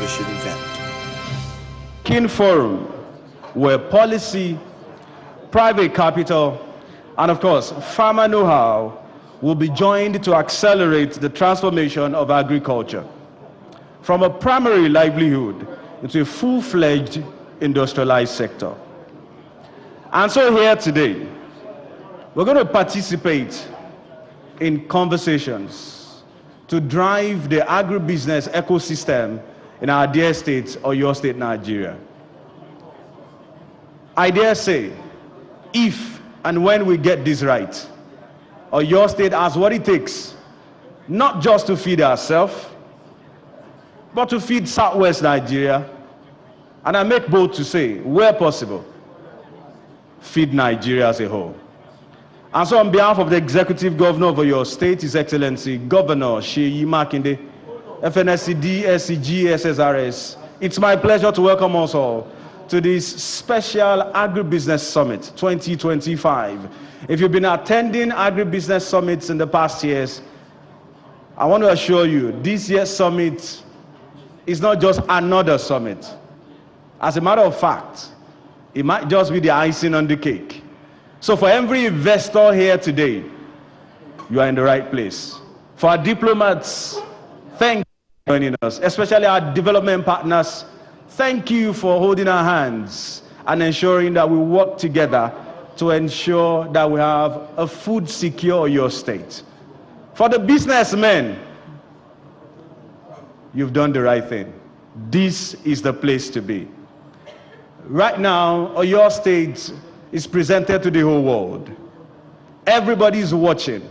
exhibition event. Kin Forum, where policy, private capital, and of course, farmer know-how will be joined to accelerate the transformation of agriculture from a primary livelihood into a full-fledged industrialized sector. And so here today, we're going to participate in conversations to drive the agribusiness ecosystem in our dear state, or your state, Nigeria. I dare say, if and when we get this right, or your state has what it takes, not just to feed ourselves, but to feed Southwest Nigeria, and I make bold to say, where possible, feed Nigeria as a whole. And so on behalf of the Executive Governor of your state, His Excellency Governor Makinde, FNSCD, SCG, SSRS, it's my pleasure to welcome us all to this special Agribusiness Summit 2025. If you've been attending Agribusiness Summits in the past years, I want to assure you, this year's summit is not just another summit. As a matter of fact, it might just be the icing on the cake. So for every investor here today, you are in the right place. For our diplomats, thank you for joining us, especially our development partners. Thank you for holding our hands and ensuring that we work together to ensure that we have a food secure your state. For the businessmen, you've done the right thing. This is the place to be. Right now, your state is presented to the whole world. Everybody is watching.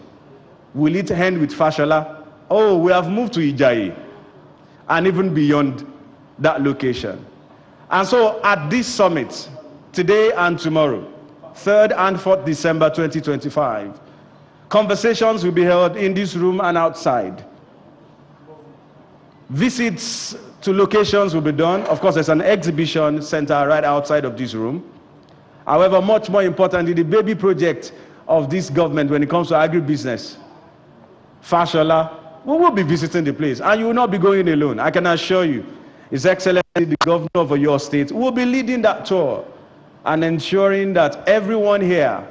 Will it end with Fashola? Oh, we have moved to Ijayi, and even beyond that location. And so at this summit, today and tomorrow, 3rd and 4th December 2025, conversations will be held in this room and outside. Visits to locations will be done. Of course, there's an exhibition center right outside of this room. However, much more importantly, the baby project of this government when it comes to agribusiness, Fashola, we will be visiting the place, and you will not be going alone. I can assure you, His Excellency, the Governor of your state, will be leading that tour and ensuring that everyone here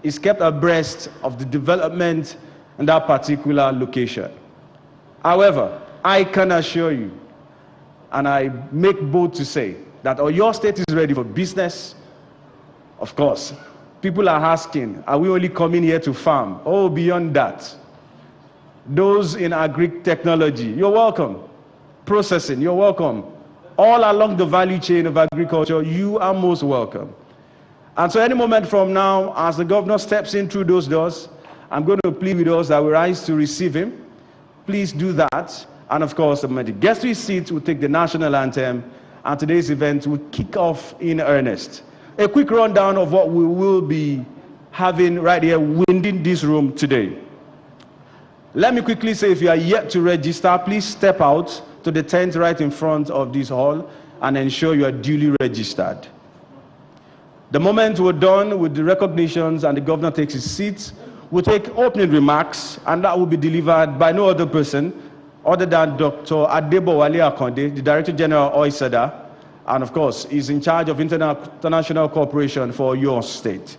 is kept abreast of the development in that particular location. However, I can assure you, and I make bold to say, that your state is ready for business. Of course, people are asking, are we only coming here to farm? Oh, beyond that. Those in agri-technology, you're welcome. Processing, you're welcome. All along the value chain of agriculture, you are most welcome. And so any moment from now, as the governor steps in through those doors, I'm going to plead with those that will rise to receive him. Please do that. And of course, when he gets to his seat, we'll take the national anthem, and today's event will kick off in earnest. A quick rundown of what we will be having right here within this room today. Let me quickly say, if you are yet to register, please step out to the tent right in front of this hall and ensure you are duly registered. The moment we're done with the recognitions and the governor takes his seat, we'll take opening remarks, and that will be delivered by no other person other than Dr. Adebowale Akonde, the Director General OISEDA, and of course, is in charge of international cooperation for your state.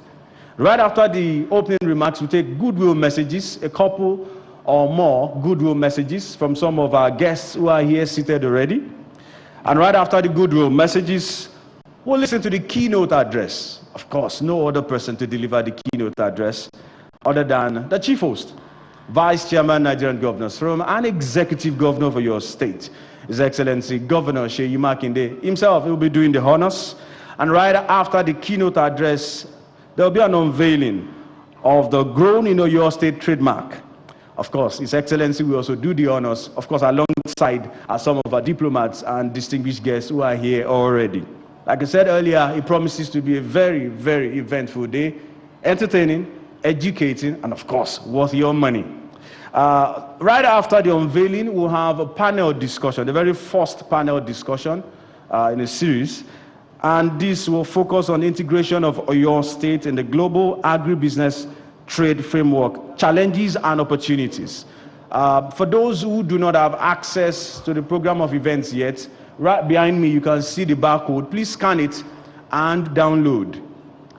Right after the opening remarks, we take goodwill messages, a couple or more goodwill messages from some of our guests who are here seated already. And right after the goodwill messages, we'll listen to the keynote address. Of course, no other person to deliver the keynote address other than the chief host, Vice Chairman, Nigerian Governors Forum, and Executive Governor for your state, His Excellency Governor Makinde himself. He will be doing the honors. And right after the keynote address, there will be an unveiling of the Grown in Your State trademark. Of course, His Excellency will also do the honors, of course, alongside some of our diplomats and distinguished guests who are here already. Like I said earlier, it promises to be a very, very eventful day, entertaining, educating, and of course, worth your money. Right after the unveiling, we'll have a panel discussion, the very first panel discussion in a series. And this will focus on integration of your state in the global agribusiness trade framework, challenges and opportunities. For those who do not have access to the program of events yet, right behind me, you can see the barcode. Please scan it and download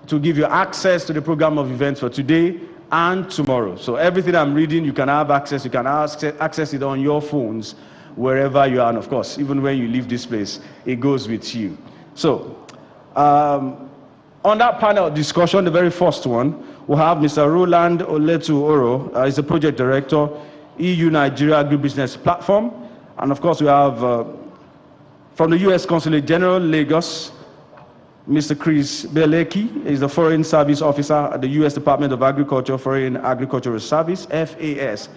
to give you access to the program of events for today and tomorrow. So everything I'm reading, you can have access. You can access it on your phones, wherever you are. And of course, even when you leave this place, it goes with you. So on that panel discussion, the very first one, we'll have Mr. Roland Oletu Oro. He's the project director, EU Nigeria Agribusiness Platform. And of course, we have from the U.S. Consulate General, Lagos, Mr. Chris Beleki is the Foreign Service Officer at the U.S. Department of Agriculture, Foreign Agricultural Service, FAS,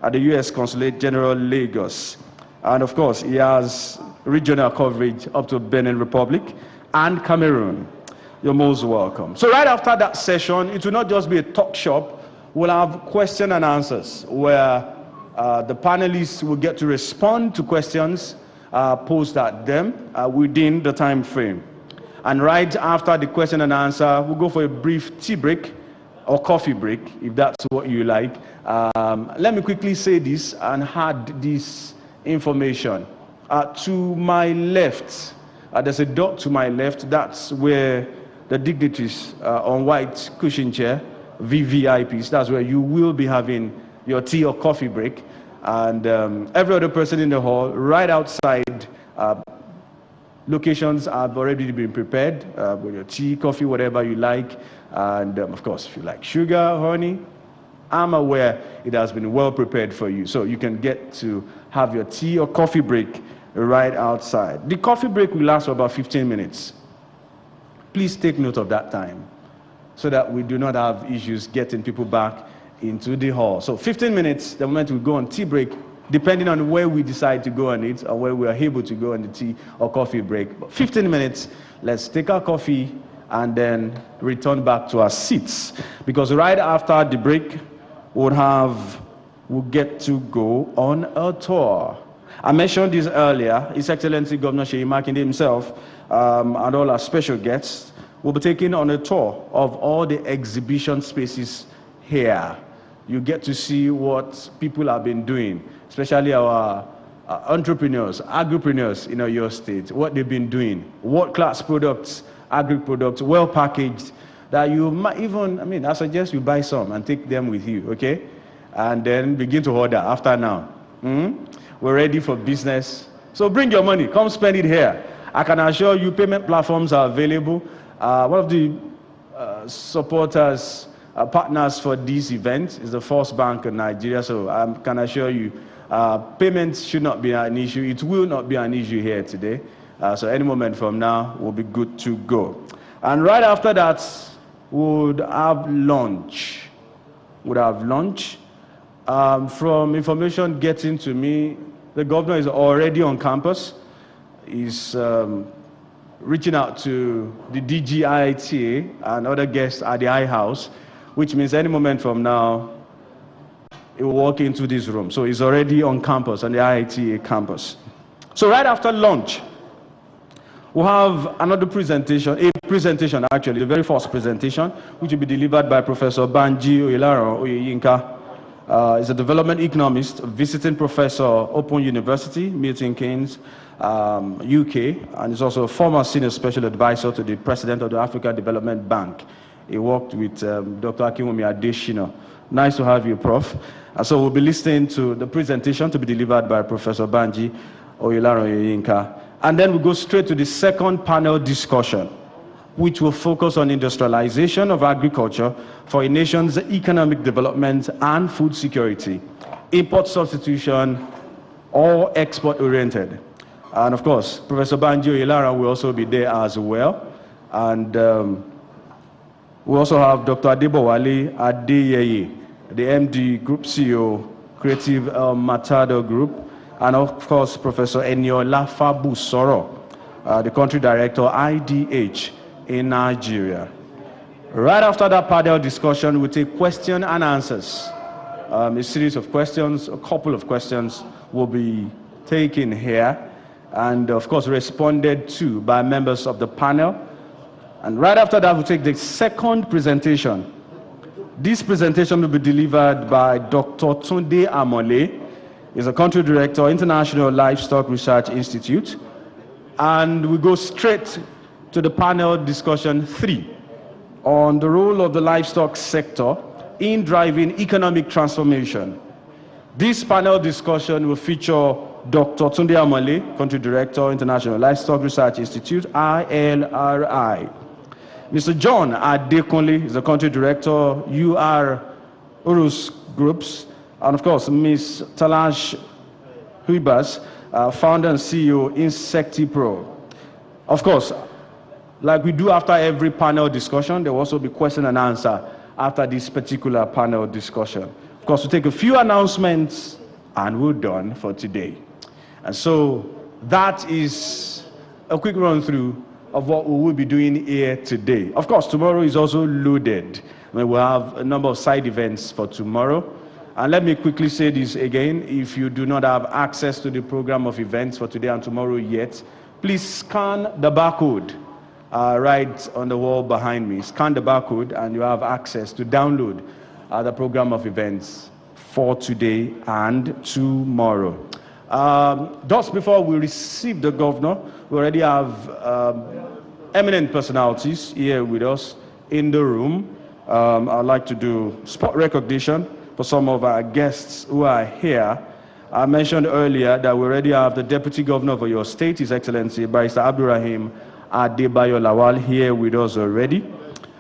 at the U.S. Consulate General, Lagos. And of course, he has regional coverage up to Benin Republic and Cameroon. You're most welcome. So right after that session, it will not just be a talk shop. We'll have question and answers where the panelists will get to respond to questions posed at them within the time frame. And right after the question and answer, we'll go for a brief tea break or coffee break, if that's what you like. Let me quickly say this and add this information. To my left, there's a dot to my left. That's where the dignitaries on white cushion chair, VVIPs, that's where you will be having your tea or coffee break. And every other person in the hall, right outside, locations have already been prepared with your tea, coffee, whatever you like. And of course, if you like sugar, honey, I'm aware it has been well prepared for you. So you can get to have your tea or coffee break right outside. The coffee break will last for about 15 minutes. Please take note of that time so that we do not have issues getting people back into the hall. So 15 minutes, the moment we go on tea break, depending on where we decide to go on it or where we are able to go on the tea or coffee break. But 15 minutes, let's take our coffee and then return back to our seats. Because right after the break, we'll get to go on a tour. I mentioned this earlier. His Excellency Governor Seyi Makinde himself and all our special guests will be taking on a tour of all the exhibition spaces here. You get to see what people have been doing, especially our entrepreneurs, agripreneurs in your state, what they've been doing, world-class products, agri-products, well-packaged, that you might even, I suggest you buy some and take them with you, okay? And then begin to order after now. We're ready for business. So bring your money, come spend it here. I can assure you payment platforms are available. One of the supporters, partners for this event is the First Bank in Nigeria, so I can assure you payments should not be an issue. It will not be an issue here today. So any moment from now, we'll be good to go. And right after that, we'll have lunch. From information getting to me, the governor is already on campus. He's reaching out to the DGITA and other guests at the I House, which means any moment from now, he will walk into this room. So he's already on campus, on the IITA campus. So right after lunch, we'll have another presentation, actually, the very first presentation, which will be delivered by Professor Banji Oyelaran. He's a development economist, visiting professor, Open University, Milton Keynes, UK, and he's also a former senior special advisor to the president of the Africa Development Bank. He worked with Dr. Akinwumi Adeshina. Nice to have you, Prof. So we'll be listening to the presentation to be delivered by Professor Banji Oyelaran. And then we'll go straight to the second panel discussion, which will focus on industrialization of agriculture for a nation's economic development and food security, import substitution, or export-oriented. And of course, Professor Banji Oyelaran will also be there as well. And we also have Dr. Adebowale Adeyeye, the MD Group CEO, Creative Matado Group, and of course, Professor Eniola Fabusoro, the country director, IDH, in Nigeria. Right after that panel discussion, we'll take question and answers. A series of questions, a couple of questions will be taken here, and of course, responded to by members of the panel. And right after that, we'll take the second presentation. This presentation will be delivered by Dr. Tunde Amole. He's a country director, International Livestock Research Institute. And we go straight to the panel discussion 3 on the role of the livestock sector in driving economic transformation. This panel discussion will feature Dr. Tunde Amale, Country Director, International Livestock Research Institute, ILRI. Mr. John Adekunle is the Country Director, UR Urus Groups. And of course, Ms. Talash Huibas, founder and CEO, InsectiPro. Of course, like we do after every panel discussion, there will also be question and answer after this particular panel discussion. Of course, we'll take a few announcements and we're done for today. And so that is a quick run through of what we will be doing here today. Of course, tomorrow is also loaded. We'll have a number of side events for tomorrow. And let me quickly say this again. If you do not have access to the program of events for today and tomorrow yet, please scan the barcode right on the wall behind me. Scan the barcode and you have access to download the program of events for today and tomorrow. Just before we receive the governor, we already have eminent personalities here with us in the room. I'd like to do spot recognition for some of our guests who are here. I mentioned earlier that we already have the Deputy Governor of your state, His Excellency Barrister Abdurrahim Adebayo Lawal, here with us already.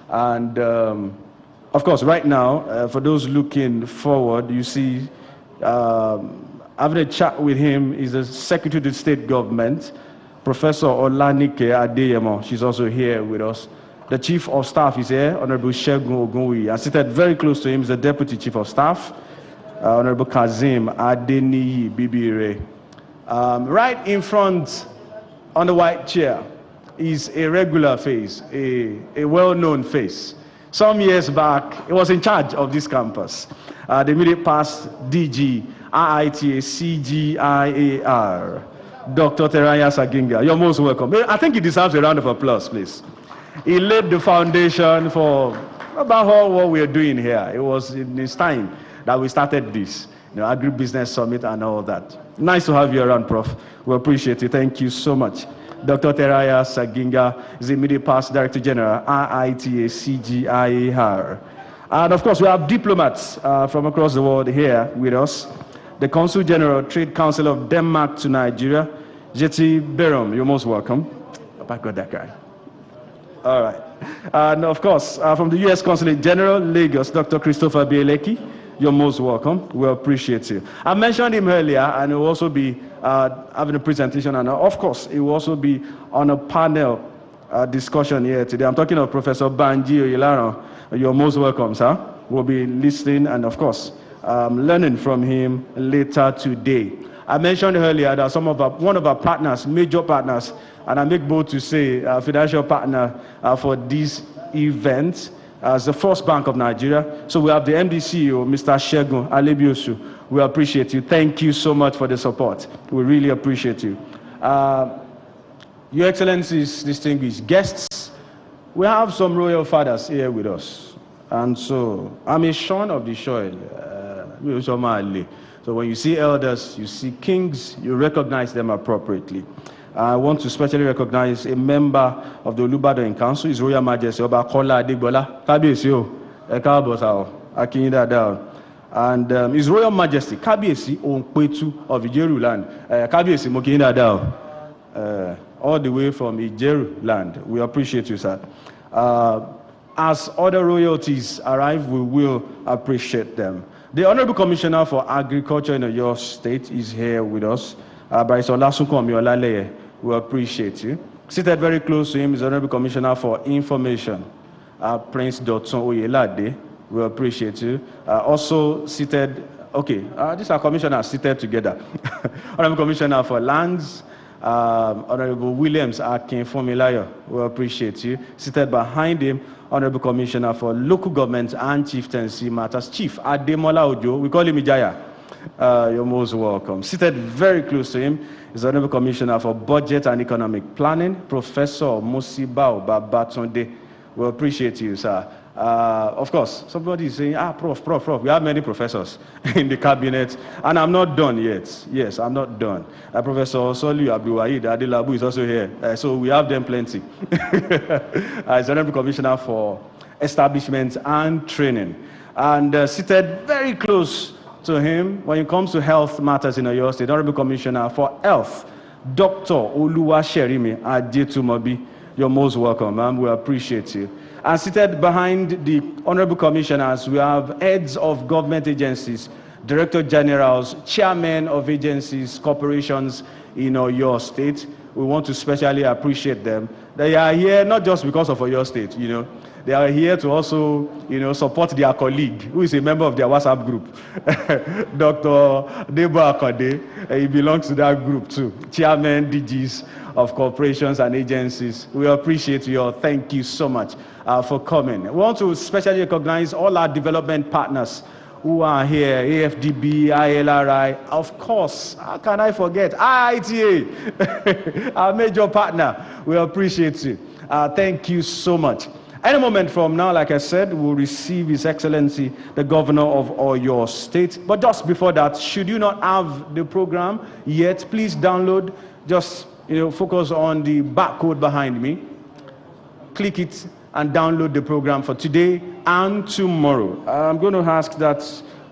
And of course, right now, for those looking forward, you see, having a chat with him is the Secretary of State Government, Professor Olanike Adeyemo. She's also here with us. The Chief of Staff is here, Honorable Shegun Ogunwi. And seated very close to him is the Deputy Chief of Staff, Honorable Kazim Adeniyi Bibire. Right in front on the white chair is a regular face, a well-known face. Some years back, he was in charge of this campus. The immediate past DG, IITA, CGIAR, Dr. Teraya Saginga. You're most welcome. I think he deserves a round of applause, please. He laid the foundation for about what we are doing here. It was in his time that we started this, Agribusiness Summit and all that. Nice to have you around, Prof. We appreciate it. Thank you so much. Dr. Teraya Saginga is the immediate past Director General, IITA, CGIAR. And of course, we have diplomats from across the world here with us. The Consul General, Trade Council of Denmark to Nigeria, Jeti Berom. You're most welcome. I got that guy. All right. And of course, from the U.S. Consulate General, Lagos, Dr. Christopher Bieleki. You're most welcome. We appreciate you. I mentioned him earlier, and he will also be having a presentation, and of course, he will also be on a panel discussion here today. I'm talking of Professor Banji Oyelaro. You're most welcome, sir. We'll be listening and, of course, learning from him later today. I mentioned earlier that one of our partners, major partners, and I make bold to say financial partner for this event, as the First Bank of Nigeria. So we have the MD CEO, Mr. Shegun Alebiosu. We appreciate you. Thank you so much for the support. We really appreciate you. Your Excellencies, distinguished guests, we have some royal fathers here with us. And so I'm a son of the soil. So when you see elders, you see kings, you recognize them appropriately. I want to especially recognize a member of the Olubadan Council, His Royal Majesty Oba Kola Adegbola. Kábíyèsí o, ẹ káàbọ̀ sà o, a kí yín dáadáa o. And His Royal Majesty Kábíyèsí Onpetu of Ijeru land. Kábíyèsí mo kí yín dáadáa o. All the way from Ijeru land. We appreciate you, sir. As other royalties arrive, we will appreciate them. The Honorable Commissioner for Agriculture in your state is here with us. Barrister Olasunkanmi Olaleye, we appreciate you. Seated very close to him is the Honorable Commissioner for Information, Prince Dotson Oyelade. We appreciate you. Also seated, these are commissioners seated together. Honorable Commissioner for Lands, Honorable Williams Akinfunmilayo, we appreciate you. Seated behind him, Honorable Commissioner for Local Government and Chieftaincy Matters, Chief Ademola Ojo. We call him Ijaya. You're most welcome. Seated very close to him is the Honorable Commissioner for Budget and Economic Planning, Professor Musibao Babatunde. We appreciate you, sir. Of course, somebody is saying, Prof, we have many professors in the cabinet, and I'm not done yet. Yes, I'm not done. Professor Solu Abdulwahid Adelabu is also here, so we have them plenty. He's the Honorable Commissioner for Establishment and Training. And seated very close to him, when it comes to health matters in Oyo State, Honorable Commissioner for Health, Dr. Oluwaserimi Ajetumobi. You're most welcome, ma'am. We appreciate you. And seated behind the Honorable Commissioners, we have heads of government agencies, Director Generals, Chairmen of agencies, corporations in Oyo State. We want to especially appreciate them. They are here not just because of Oyo State, They are here to also, support their colleague, who is a member of their WhatsApp group, Dr. Debo Akode. He belongs to that group too. Chairman, DGs of corporations and agencies. We appreciate you. Thank you so much for coming. We want to especially recognize all our development partners who are here, AFDB, ILRI, of course, how can I forget, IITA, our major partner. We appreciate you. Thank you so much. Any moment from now, like I said, we'll receive His Excellency, the Governor of Oyo State. But just before that, should you not have the program yet, please download, just focus on the barcode behind me. Click it and download the program for today and tomorrow. I'm going to ask that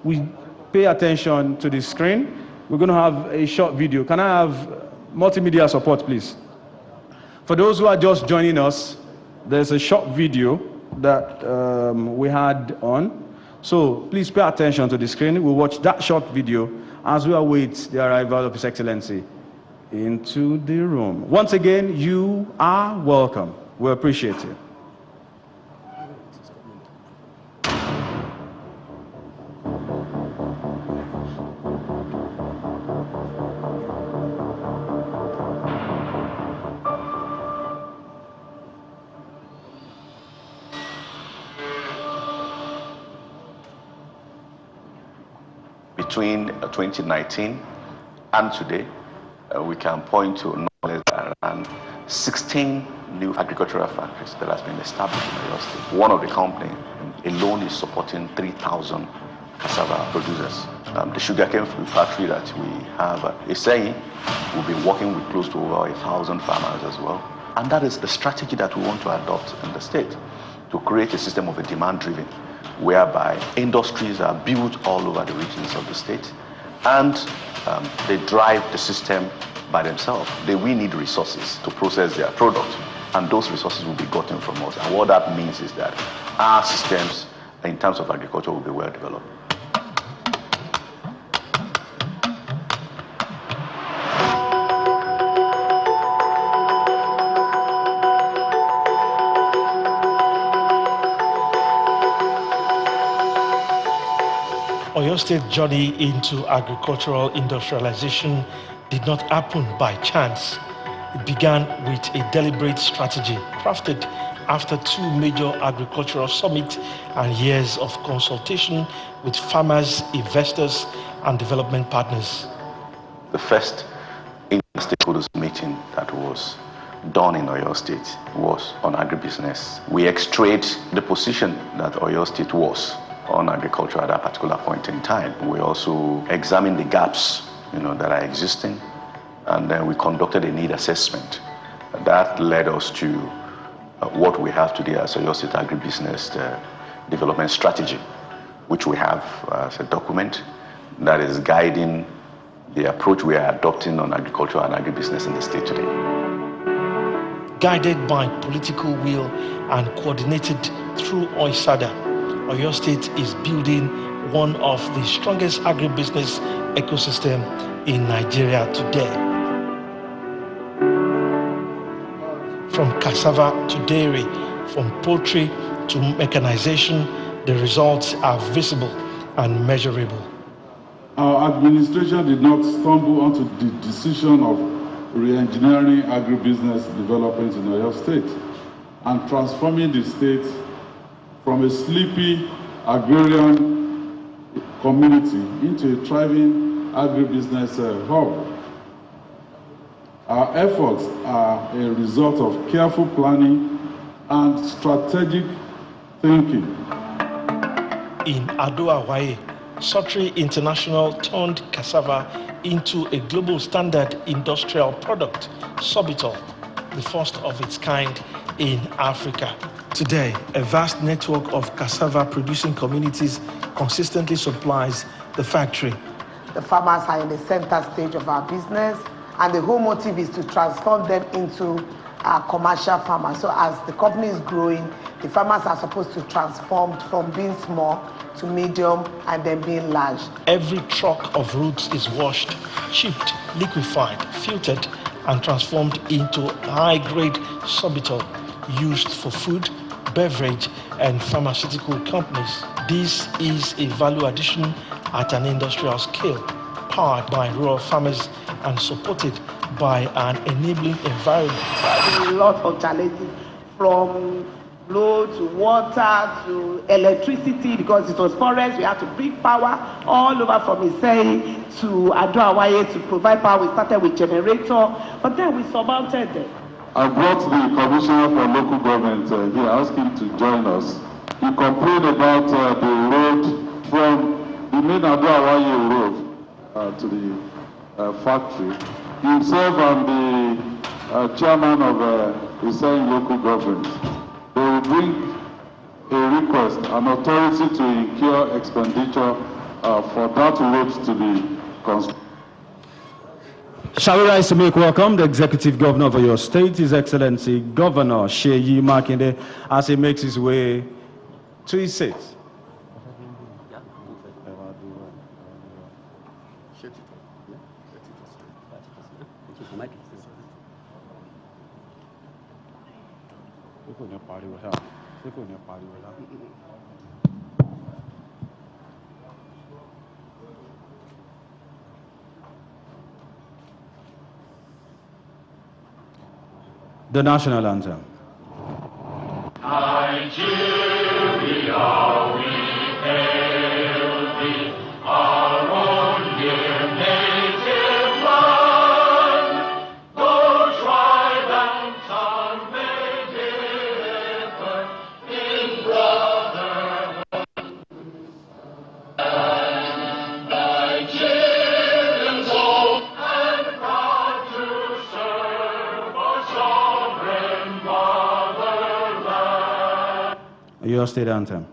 we pay attention to the screen. We're going to have a short video. Can I have multimedia support, please? For those who are just joining us, there's a short video that we had on. So please pay attention to the screen. We'll watch that short video as we await the arrival of His Excellency into the room. Once again, you are welcome. We appreciate you. Between 2019 and today, we can point to no less than around 16 new agricultural factories that has been established in Oyo State. One of the companies alone is supporting 3,000 cassava producers. The sugarcane factory that we have is saying we'll be working with close to over 1,000 farmers as well. And that is the strategy that we want to adopt in the state, to create a system of a demand-driven, whereby industries are built all over the regions of the state, and they drive the system by themselves. We need resources to process their product, and those resources will be gotten from us. And what that means is that our systems in terms of agriculture will be well developed. Oyo State journey into agricultural industrialization did not happen by chance. It began with a deliberate strategy crafted after two major agricultural summits and years of consultation with farmers, investors, and development partners. The first stakeholders meeting that was done in Oyo State was on agribusiness. We extrayed the position that Oyo State was on agriculture at that particular point in time. We also examined the gaps that are existing, and then we conducted a need assessment. That led us to what we have today as Oyo State Agribusiness Development Strategy, which we have as a document that is guiding the approach we are adopting on agriculture and agribusiness in the state today. Guided by political will and coordinated through OISADA, Oyo State is building one of the strongest agribusiness ecosystem in Nigeria today. From cassava to dairy, from poultry to mechanization, the results are visible and measurable. Our administration did not stumble onto the decision of re-engineering agribusiness development in Oyo State and transforming the state from a sleepy agrarian community into a thriving agribusiness hub. Our efforts are a result of careful planning and strategic thinking. In Ado-Awaye, Sotri International turned cassava into a global standard industrial product, Sorbitol, the first of its kind in Africa. Today, a vast network of cassava producing communities consistently supplies the factory. The farmers are in the center stage of our business, and the whole motive is to transform them into commercial farmers. So as the company is growing, the farmers are supposed to transform from being small to medium and then being large. Every truck of roots is washed, chipped, liquefied, filtered, and transformed into high-grade sorbitol used for food, beverage, and pharmaceutical companies. This is a value addition at an industrial scale, powered by rural farmers and supported by an enabling environment. A lot of challenges, from flow to water to electricity, because it was forest. We had to bring power all over from Isei to Ado-Awaye to provide power. We started with generator, but then we surmounted them. I brought the Commissioner for Local Government here. I asked him to join us. He complained about the road from the main Ado-Awaye road to the factory. Himself and the chairman of the same local government, they will bring a request, an authority to incur expenditure for that road to be constructed. Shall we rise to make welcome the Executive Governor of your state, His Excellency Governor Seyi Makinde, as he makes his way to his seat. The national anthem. Nigeria, we hail thee, our own dear native land. Though tribe and tongue may differ in brotherhood, Nigerians old and proud to serve our sovereign motherland. Your state anthem.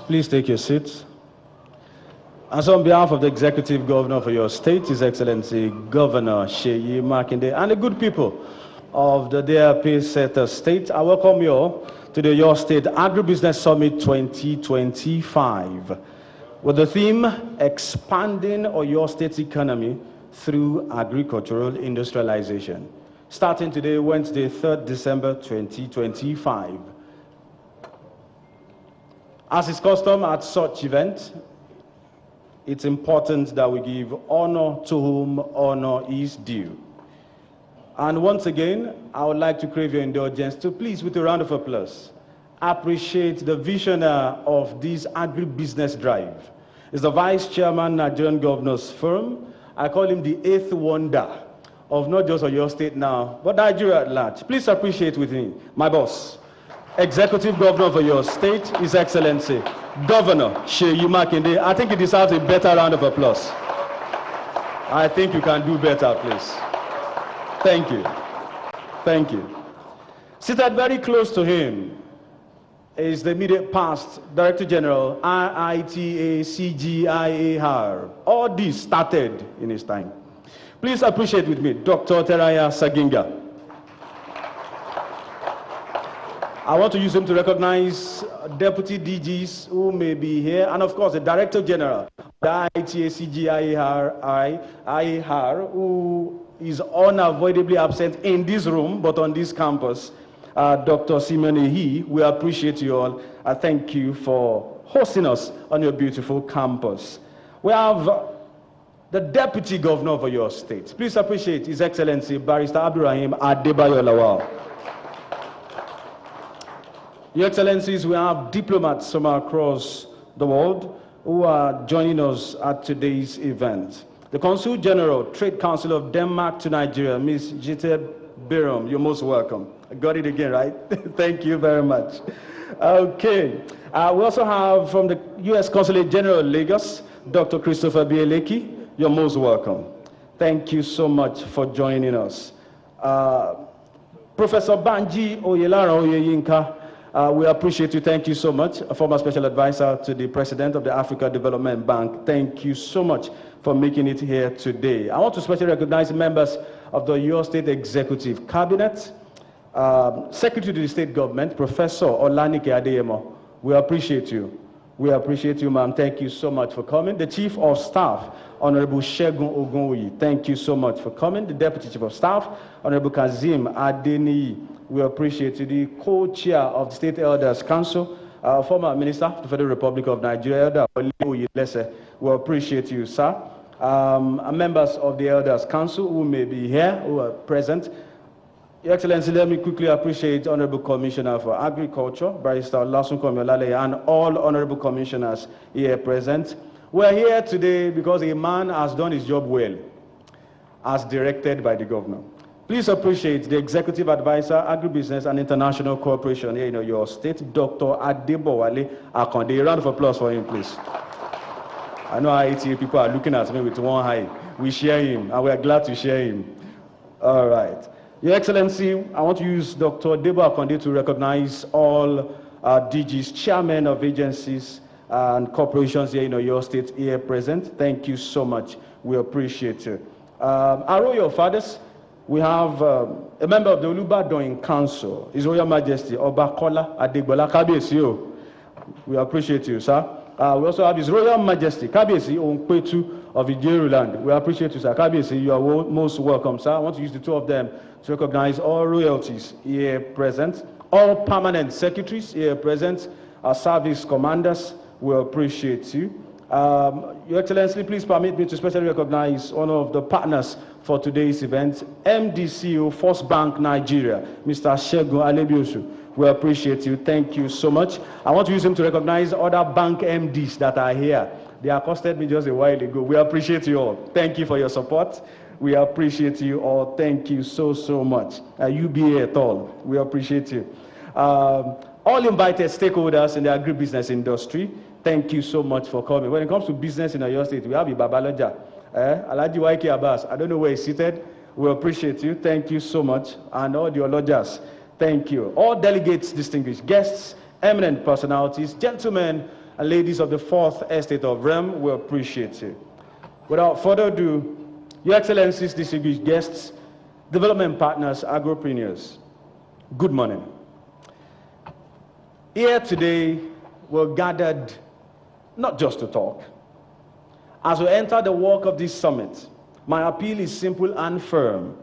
Please take your seats. And so on behalf of the Executive Governor for your state, His Excellency Governor Seyi Makinde, and the good people of the DRP Sector State, I welcome you all to the Your State Agribusiness Summit 2025 with the theme, Expanding Your State's Economy through Agricultural Industrialization, starting today, Wednesday, 3rd December 2025. As is custom at such events, it's important that we give honor to whom honor is due. And once again, I would like to crave your indulgence to please, with a round of applause, appreciate the visionary of this agribusiness drive. It's the Vice Chairman, Nigerian Governors Forum, I call him the eighth wonder of not just Oyo State now, but Nigeria at large. Please appreciate with me, my boss, Executive Governor of Oyo State, His Excellency, Governor Seyi Makinde. I think he deserves a better round of applause. I think you can do better, please. Thank you. Thank you. Seated very close to him is the immediate past Director General, IITA CGIAR. All this started in his time. Please appreciate with me Dr. Teraya Saginga. I want to use him to recognize deputy DGs who may be here, and of course the Director General, the IITA CGIAR, who is unavoidably absent in this room, but on this campus, Dr. Simone He. We appreciate you all. I thank you for hosting us on your beautiful campus. We have the Deputy Governor of your state. Please appreciate His Excellency Barrister Abdurrahim Adebayo Lawal. Your Excellencies, we have diplomats from across the world who are joining us at today's event. The Consul General, Trade Council of Denmark to Nigeria, Ms. Jite Biram, you're most welcome. I got it again, right? Thank you very much. Okay. We also have from the U.S. Consulate General of Lagos, Dr. Christopher Bieleki. You're most welcome. Thank you so much for joining us. Professor Banji Oyelara Oyeyinka, we appreciate you. Thank you so much. A former special advisor to the President of the Africa Development Bank. Thank you so much for making it here today. I want to especially recognize members of the Oyo State Executive Cabinet, Secretary to the State Government, Professor Olanike Adeyemo. We appreciate you. We appreciate you, ma'am. Thank you so much for coming. The Chief of Staff, Honorable Segun Ogunwuyi. Thank you so much for coming. The Deputy Chief of Staff, Honorable Kazim Adeniyi. We appreciate you. The Co-Chair of the State Elders Council, former Minister of the Federal Republic of Nigeria, Elder Oliwe Lese. We appreciate you, sir. Members of the Elders Council who may be here, who are present. Your Excellency, let me quickly appreciate Honorable Commissioner for Agriculture, Barrister Lasun Komiolale, and all Honorable Commissioners here present. We're here today because a man has done his job well, as directed by the Governor. Please appreciate the Executive Advisor, Agribusiness and International Cooperation here in your state, Dr. Adebowale Akonde. A round of applause for him, please. I know IITA people are looking at me with one eye. We share him, and we're glad to share him. All right. Your Excellency, I want to use Dr. Debo Akonde to recognize all DGs, chairmen of agencies and corporations here in your state here present. Thank you so much. We appreciate you. Our royal fathers, we have a member of the Olubadan Council, His Royal Majesty Obakola Adegbola Kabiyesi. We appreciate you, sir. We also have His Royal Majesty Kabiyesi Onkpetu of Ijeruland. We appreciate you, sir. Kabiyesi, you are most welcome, sir. I want to use the two of them to recognize all royalties here present, all permanent secretaries here present, our service commanders. We appreciate you. Your Excellency, please permit me to especially recognize one of the partners for today's event, MDCO First Bank Nigeria, Mr. Segun Alebiosu. We appreciate you. Thank you so much. I want to use him to recognize other bank MDs that are here. They accosted me just a while ago. We appreciate you all. Thank you for your support. We appreciate you all. Thank you so, so much. UBA at all. We appreciate you. All invited stakeholders in the agribusiness industry, thank you so much for coming. When it comes to business in Oyo State, we have Ibabaloja, Alhaji Waike Abbas. I don't know where he's seated. We appreciate you. Thank you so much. And all the Olojas, thank you. All delegates, distinguished guests, eminent personalities, gentlemen and ladies of the Fourth Estate of Rem, we appreciate you. Without further ado, Your Excellencies, distinguished guests, development partners, agropreneurs, good morning. Here today, we're gathered not just to talk. As we enter the work of this summit, my appeal is simple and firm.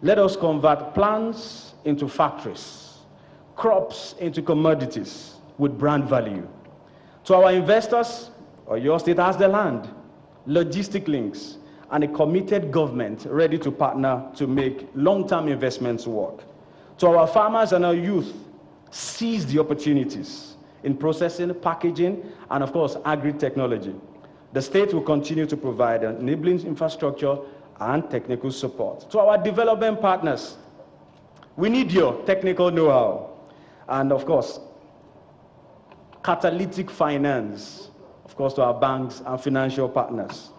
Let us convert plants into factories, crops into commodities with brand value. To our investors, Oyo State has the land, logistic links, and a committed government ready to partner to make long-term investments work. To our farmers and our youth, seize the opportunities in processing, packaging, and of course, agri-technology. The state will continue to provide enabling infrastructure and technical support. To our development partners, we need your technical know-how and, of course, catalytic finance, of course, to our banks and financial partners,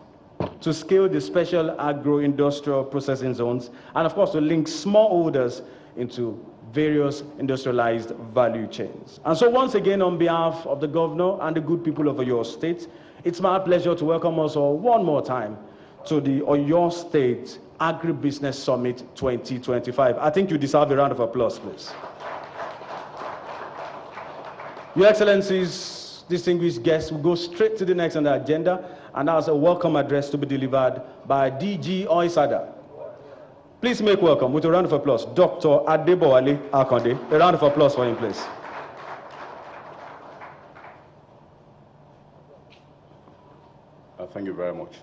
to scale the special agro-industrial processing zones, and, of course, to link smallholders into various industrialized value chains. And so once again, on behalf of the governor and the good people of Oyo State, it's my pleasure to welcome us all one more time to the Oyo State Agribusiness Summit 2025. I think you deserve a round of applause, please. Your Excellencies, distinguished guests, we'll go straight to the next on the agenda, and that's a welcome address to be delivered by DG Oisada. Please make welcome, with a round of applause, Dr. Adebowale Akande. A round of applause for him, please. Thank you very much.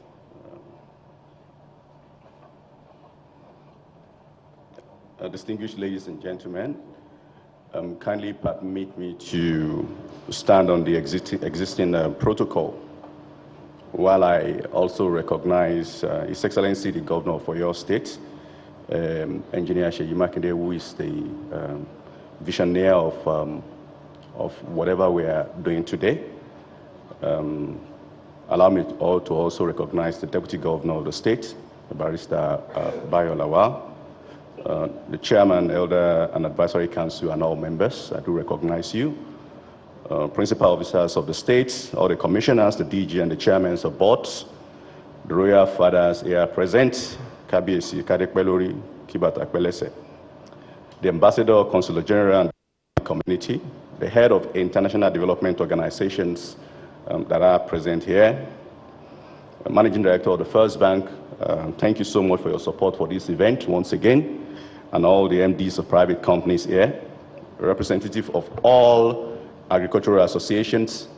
Distinguished ladies and gentlemen, kindly permit me to stand on the existing protocol, while I also recognize His Excellency the Governor of Oyo State, Engineer Seyi Makinde, who is the visionary of whatever we are doing today. Allow me to also recognize the Deputy Governor of the state, Barrister Bayo Lawal, the Chairman, Elder and Advisory Council, and all members. I do recognize you. Principal officers of the state, all the commissioners, the DG and the chairmen of boards, the royal fathers here present, Kabiyesi Kadekpelori Kibata Akpelese, the Ambassador, Consular General and the community, the head of international development organizations that are present here, Managing Director of the First Bank, thank you so much for your support for this event once again, and all the MDs of private companies here, representative of all agricultural associations,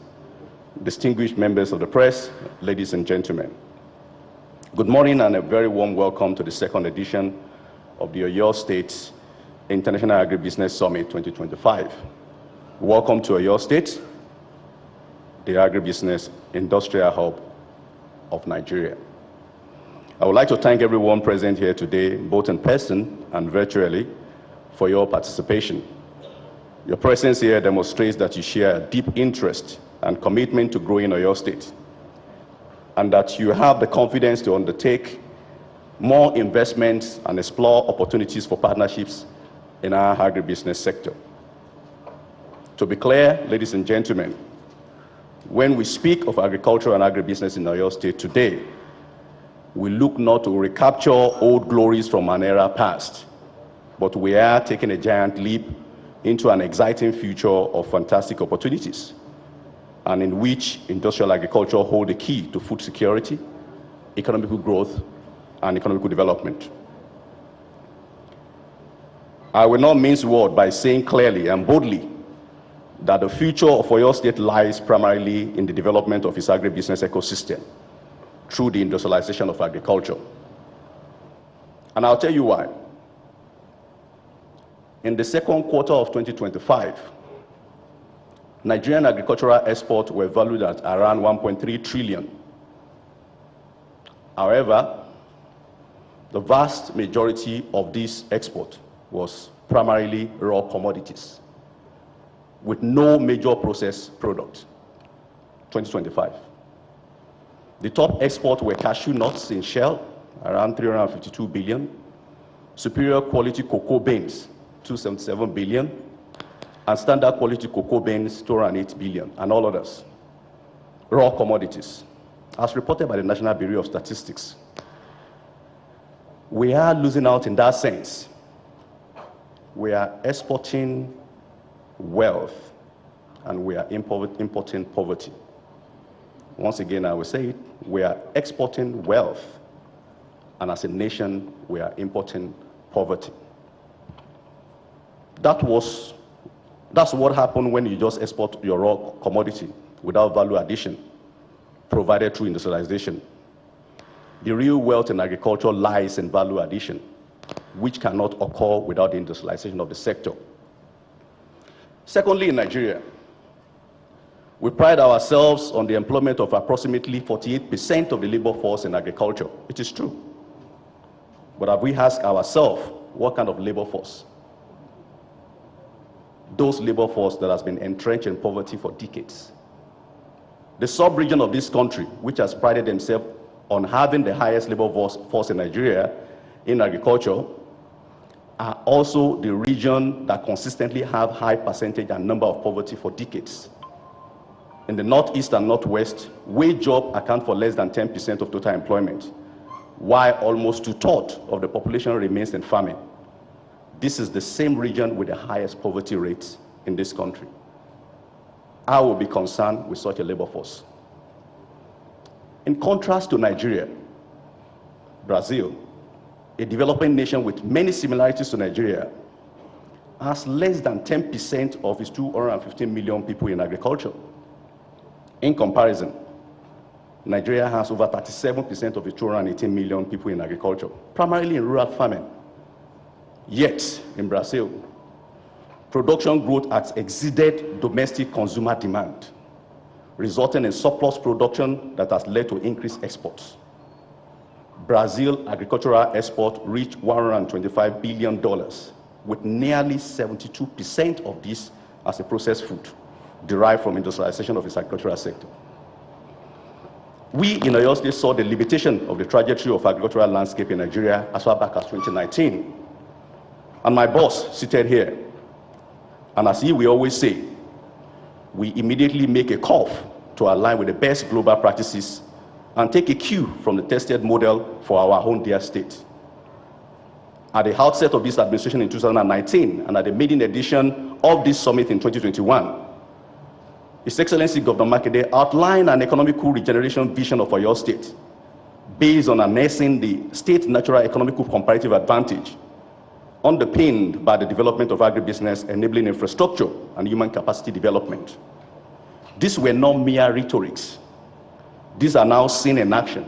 distinguished members of the press, ladies and gentlemen. Good morning and a very warm welcome to the second edition of the Oyo State International Agribusiness Summit 2025. Welcome to Oyo State, the agribusiness industrial hub of Nigeria. I would like to thank everyone present here today, both in person and virtually, for your participation. Your presence here demonstrates that you share a deep interest and commitment to growing Oyo State, and that you have the confidence to undertake more investments and explore opportunities for partnerships in our agribusiness sector. To be clear, ladies and gentlemen, when we speak of agriculture and agribusiness in Oyo State today, we look not to recapture old glories from an era past, but we are taking a giant leap into an exciting future of fantastic opportunities, and in which industrial agriculture hold the key to food security, economic growth, and economic development. I will not mince words by saying clearly and boldly that the future of Oyo State lies primarily in the development of its agribusiness ecosystem through the industrialization of agriculture. And I'll tell you why. In the second quarter of 2025, Nigerian agricultural exports were valued at around 1.3 trillion. However, the vast majority of this export was primarily raw commodities, with no major processed product. 2025. The top exports were cashew nuts in shell, around 352 billion, superior quality cocoa beans, 277 billion, and standard quality cocoa beans, 208 billion, and all others. Raw commodities. As reported by the National Bureau of Statistics, we are losing out in that sense. We are exporting wealth, and we are importing poverty. Once again, I will say it, we are exporting wealth, and as a nation, we are importing poverty. That's what happened when you just export your raw commodity without value addition provided through industrialization. The real wealth in agriculture lies in value addition, which cannot occur without the industrialization of the sector. Secondly, in Nigeria, We pride ourselves on the employment of approximately 48% of the labor force in agriculture. It is true. But have we asked ourselves, what kind of labor force? Those labor force that has been entrenched in poverty for decades. The sub-region of this country, which has prided themselves on having the highest labor force in Nigeria in agriculture, are also the region that consistently have high percentage and number of poverty for decades. In the Northeast and Northwest, wage job account for less than 10% of total employment, while almost 2/3 of the population remains in farming. This is the same region with the highest poverty rates in this country. I will be concerned with such a labor force. In contrast to Nigeria, Brazil, a developing nation with many similarities to Nigeria, has less than 10% of its 215 million people in agriculture. In comparison, Nigeria has over 37% of its 218 million people in agriculture, primarily in rural farming. Yet, in Brazil, production growth has exceeded domestic consumer demand, resulting in surplus production that has led to increased exports. Brazil agricultural export reached $125 billion, with nearly 72% of this as a processed food derived from industrialization of its agricultural sector. We in Oyo State saw the limitation of the trajectory of agricultural landscape in Nigeria as far back as 2019. And my boss seated here, and as he will always say, we immediately make a curve to align with the best global practices and take a cue from the tested model for our own dear state. At the outset of this administration in 2019 and at the maiden edition of this summit in 2021, His Excellency Governor Makinde outlined an economical regeneration vision of Oyo State based on harnessing the state natural economical comparative advantage underpinned by the development of agribusiness, enabling infrastructure and human capacity development. These were not mere rhetorics. These are now seen in action.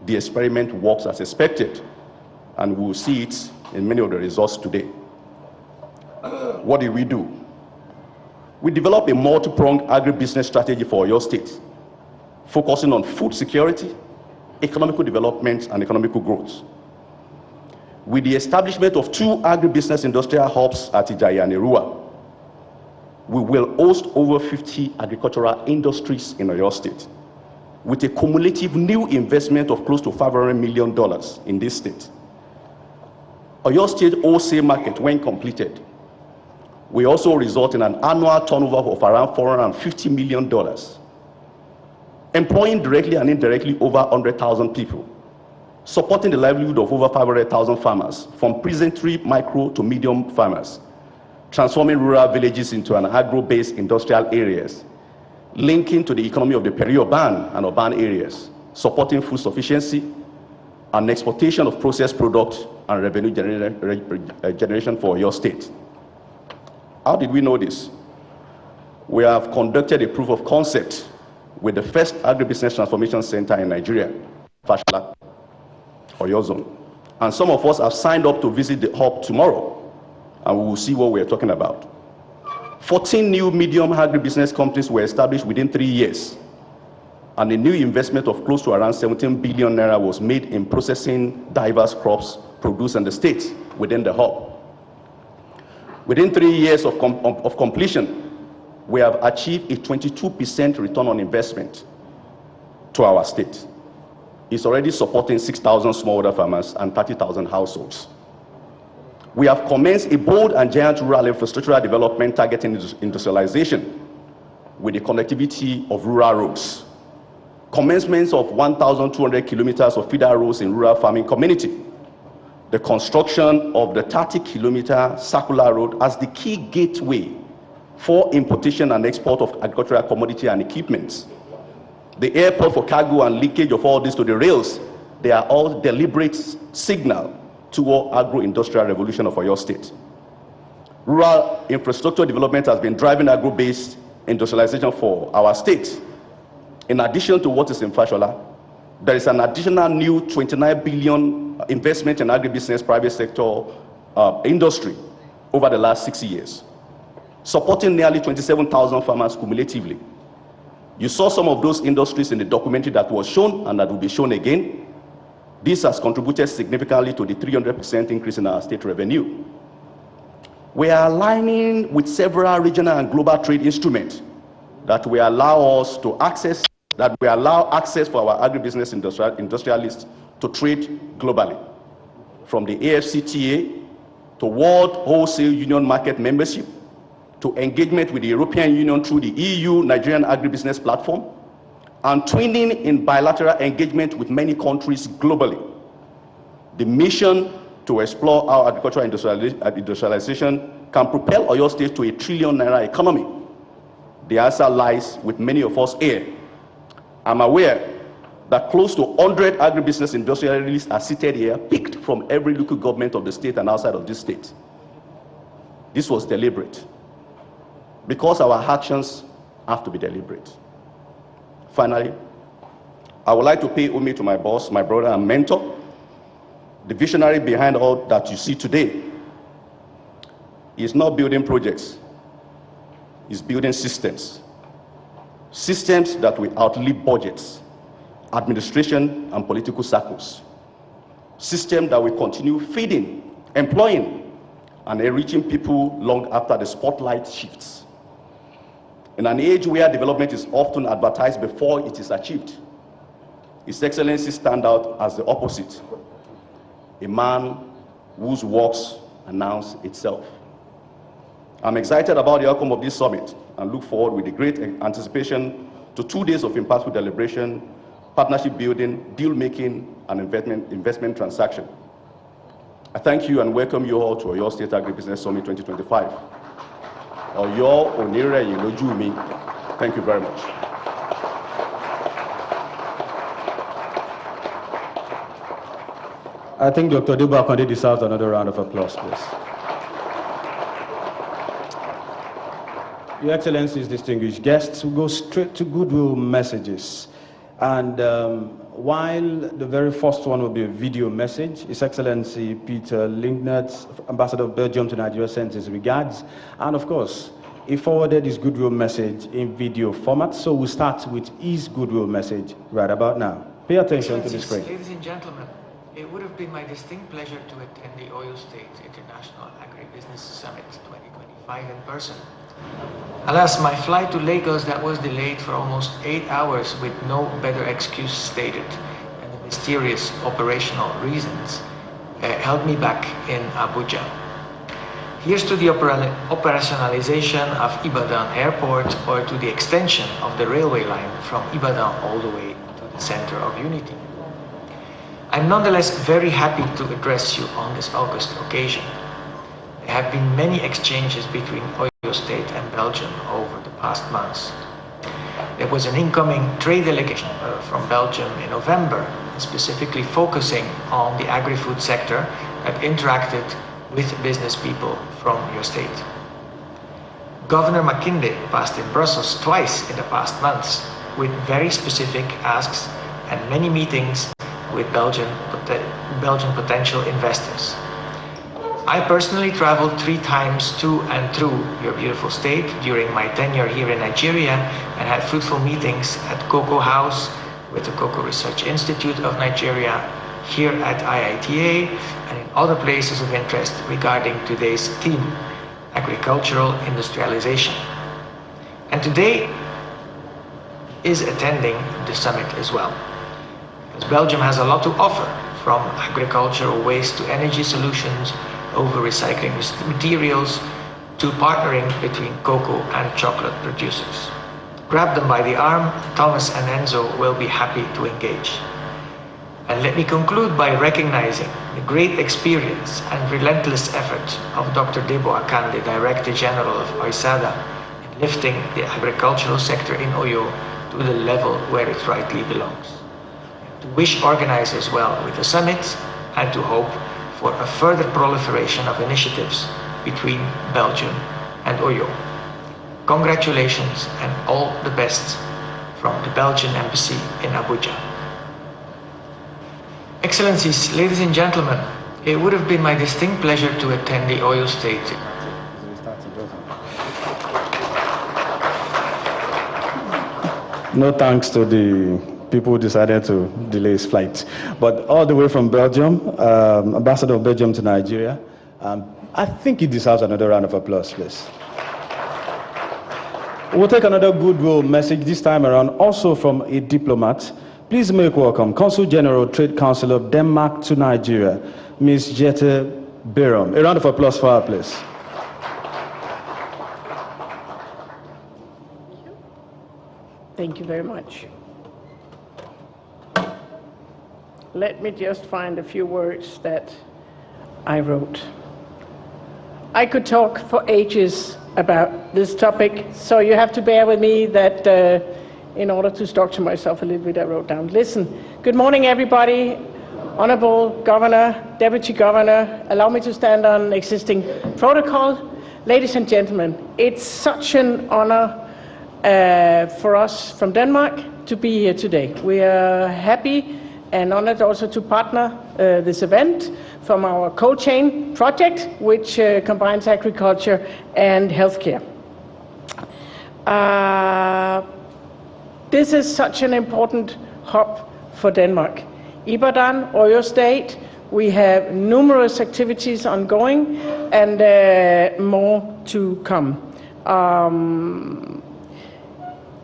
The experiment works as expected, and we will see it in many of the results today. What did we do? We developed a multi-pronged agribusiness strategy for Oyo State, focusing on food security, economical development, and economical growth. With the establishment of 2 agribusiness industrial hubs at Ijayi and Erua, we will host over 50 agricultural industries in Oyo State, with a cumulative new investment of close to $500 million in this state. Oyo State wholesale market, when completed, will also result in an annual turnover of around $450 million, employing directly and indirectly over 100,000 people, supporting the livelihood of over 500,000 farmers, from peasantry, micro to medium farmers, transforming rural villages into an agro-based industrial areas, linking to the economy of the peri-urban and urban areas, supporting food sufficiency and exportation of processed products and revenue generation for your state. How did we know this? We have conducted a proof of concept with the first agribusiness transformation center in Nigeria, Fashola, Oyo Zone. And some of us have signed up to visit the hub tomorrow, and we will see what we are talking about. 14 new medium agribusiness companies were established within 3 years, and a new investment of close to around 17 billion naira was made in processing diverse crops produced in the state within the hub. Within 3 years of completion, we have achieved a 22% return on investment to our state. It's already supporting 6,000 smallholder farmers and 30,000 households. We have commenced a bold and giant rural infrastructural development targeting industrialization with the connectivity of rural roads, commencements of 1,200 kilometers of feeder roads in rural farming community, the construction of the 30-kilometer circular road as the key gateway for importation and export of agricultural commodity and equipment, the airport for cargo and leakage of all this to the rails. They are all deliberate signal toward agro-industrial revolution of Oyo State. Rural infrastructure development has been driving agro-based industrialization for our state. In addition to what is in Fashola, there is an additional new 29 billion investment in agribusiness private sector industry over the last 6 years, supporting nearly 27,000 farmers cumulatively, You saw some of those industries in the documentary that was shown and that will be shown again. This has contributed significantly to the 300% increase in our state revenue. We are aligning with several regional and global trade instruments that will allow us to access, that will allow access for our agribusiness industrialists to trade globally. From the AFCTA to World Wholesale Union Market membership, to engagement with the European Union through the EU Nigerian Agribusiness Platform, and twinning in bilateral engagement with many countries globally. The mission to explore how agricultural industrialization can propel Oyo State to a ₦1 trillion economy. The answer lies with many of us here. I'm aware that close to 100 agribusiness industrialists are seated here, picked from every local government of the state and outside of this state. This was deliberate, because our actions have to be deliberate. Finally, I would like to pay homage to my boss, my brother and mentor, the visionary behind all that you see today. He is not building projects, he's building systems. Systems that will outlive budgets, administration and political circles. System that will continue feeding, employing, and enriching people long after the spotlight shifts. In an age where development is often advertised before it is achieved, His Excellency stands out as the opposite, a man whose works announce itself. I'm excited about the outcome of this summit and look forward with a great anticipation to 2 days of impactful deliberation, partnership building, deal making, and investment transaction. I thank you and welcome you all to Oyo State Agribusiness Summit 2025. Oyo Onire Yinojumi. Thank you very much. I think Dr. Debo Makinde deserves another round of applause, please. Your Excellencies, distinguished guests, we'll go straight to goodwill messages. And while the very first one will be a video message, His Excellency Peter Lingnert, Ambassador of Belgium to Nigeria, sends his regards. And of course, he forwarded his goodwill message in video format. So we'll start with his goodwill message right about now. Pay attention to the screen. Ladies and gentlemen, it would have been my distinct pleasure to attend the Oyo State International Agribusiness Summit 2025 in person. Alas, my flight to Lagos that was delayed for almost 8 hours with no better excuse stated than the mysterious operational reasons held me back in Abuja. Here's to the operationalization of Ibadan Airport, or to the extension of the railway line from Ibadan all the way to the center of unity. I'm nonetheless very happy to address you on this August occasion. There have been many exchanges between Oyo State and Belgium over the past months. There was an incoming trade delegation from Belgium in November, specifically focusing on the agri-food sector, that interacted with business people from your state. Governor Makinde passed in Brussels twice in the past months with very specific asks and many meetings with Belgian potential investors. I personally traveled 3 times to and through your beautiful state during my tenure here in Nigeria and had fruitful meetings at Cocoa House with the Cocoa Research Institute of Nigeria, here at IITA, and in other places of interest regarding today's theme, agricultural industrialization. And today is attending the summit as well, because Belgium has a lot to offer, from agricultural waste to energy solutions, over recycling materials, to partnering between cocoa and chocolate producers. Grab them by the arm, Thomas and Enzo will be happy to engage. And let me conclude by recognizing the great experience and relentless effort of Dr. Debo Akande, Director General of OISADA, in lifting the agricultural sector in Oyo to the level where it rightly belongs. To wish organizers well with the summit, and to hope for a further proliferation of initiatives between Belgium and Oyo. Congratulations and all the best from the Belgian Embassy in Abuja. Excellencies, ladies and gentlemen, it would have been my distinct pleasure to attend the Oyo State. No thanks to the people who decided to delay his flight. But all the way from Belgium, Ambassador of Belgium to Nigeria, I think he deserves another round of applause, please. We'll take another goodwill message this time around, also from a diplomat. Please make welcome Consul General Trade Council of Denmark to Nigeria, Ms. Jette Berum. A round of applause for her, please. Thank you very much. Let me just find a few words that I wrote. I could talk for ages about this topic, so you have to bear with me that in order to structure myself a little bit, I wrote down. Listen, good morning everybody, Honorable Governor, Deputy Governor, allow me to stand on existing protocol. Ladies and gentlemen, it's such an honor for us from Denmark to be here today. We are happy and honored also to partner this event from our cold chain project, which combines agriculture and healthcare. This is such an important hub for Denmark. Ibadan, Oyo State, we have numerous activities ongoing and more to come.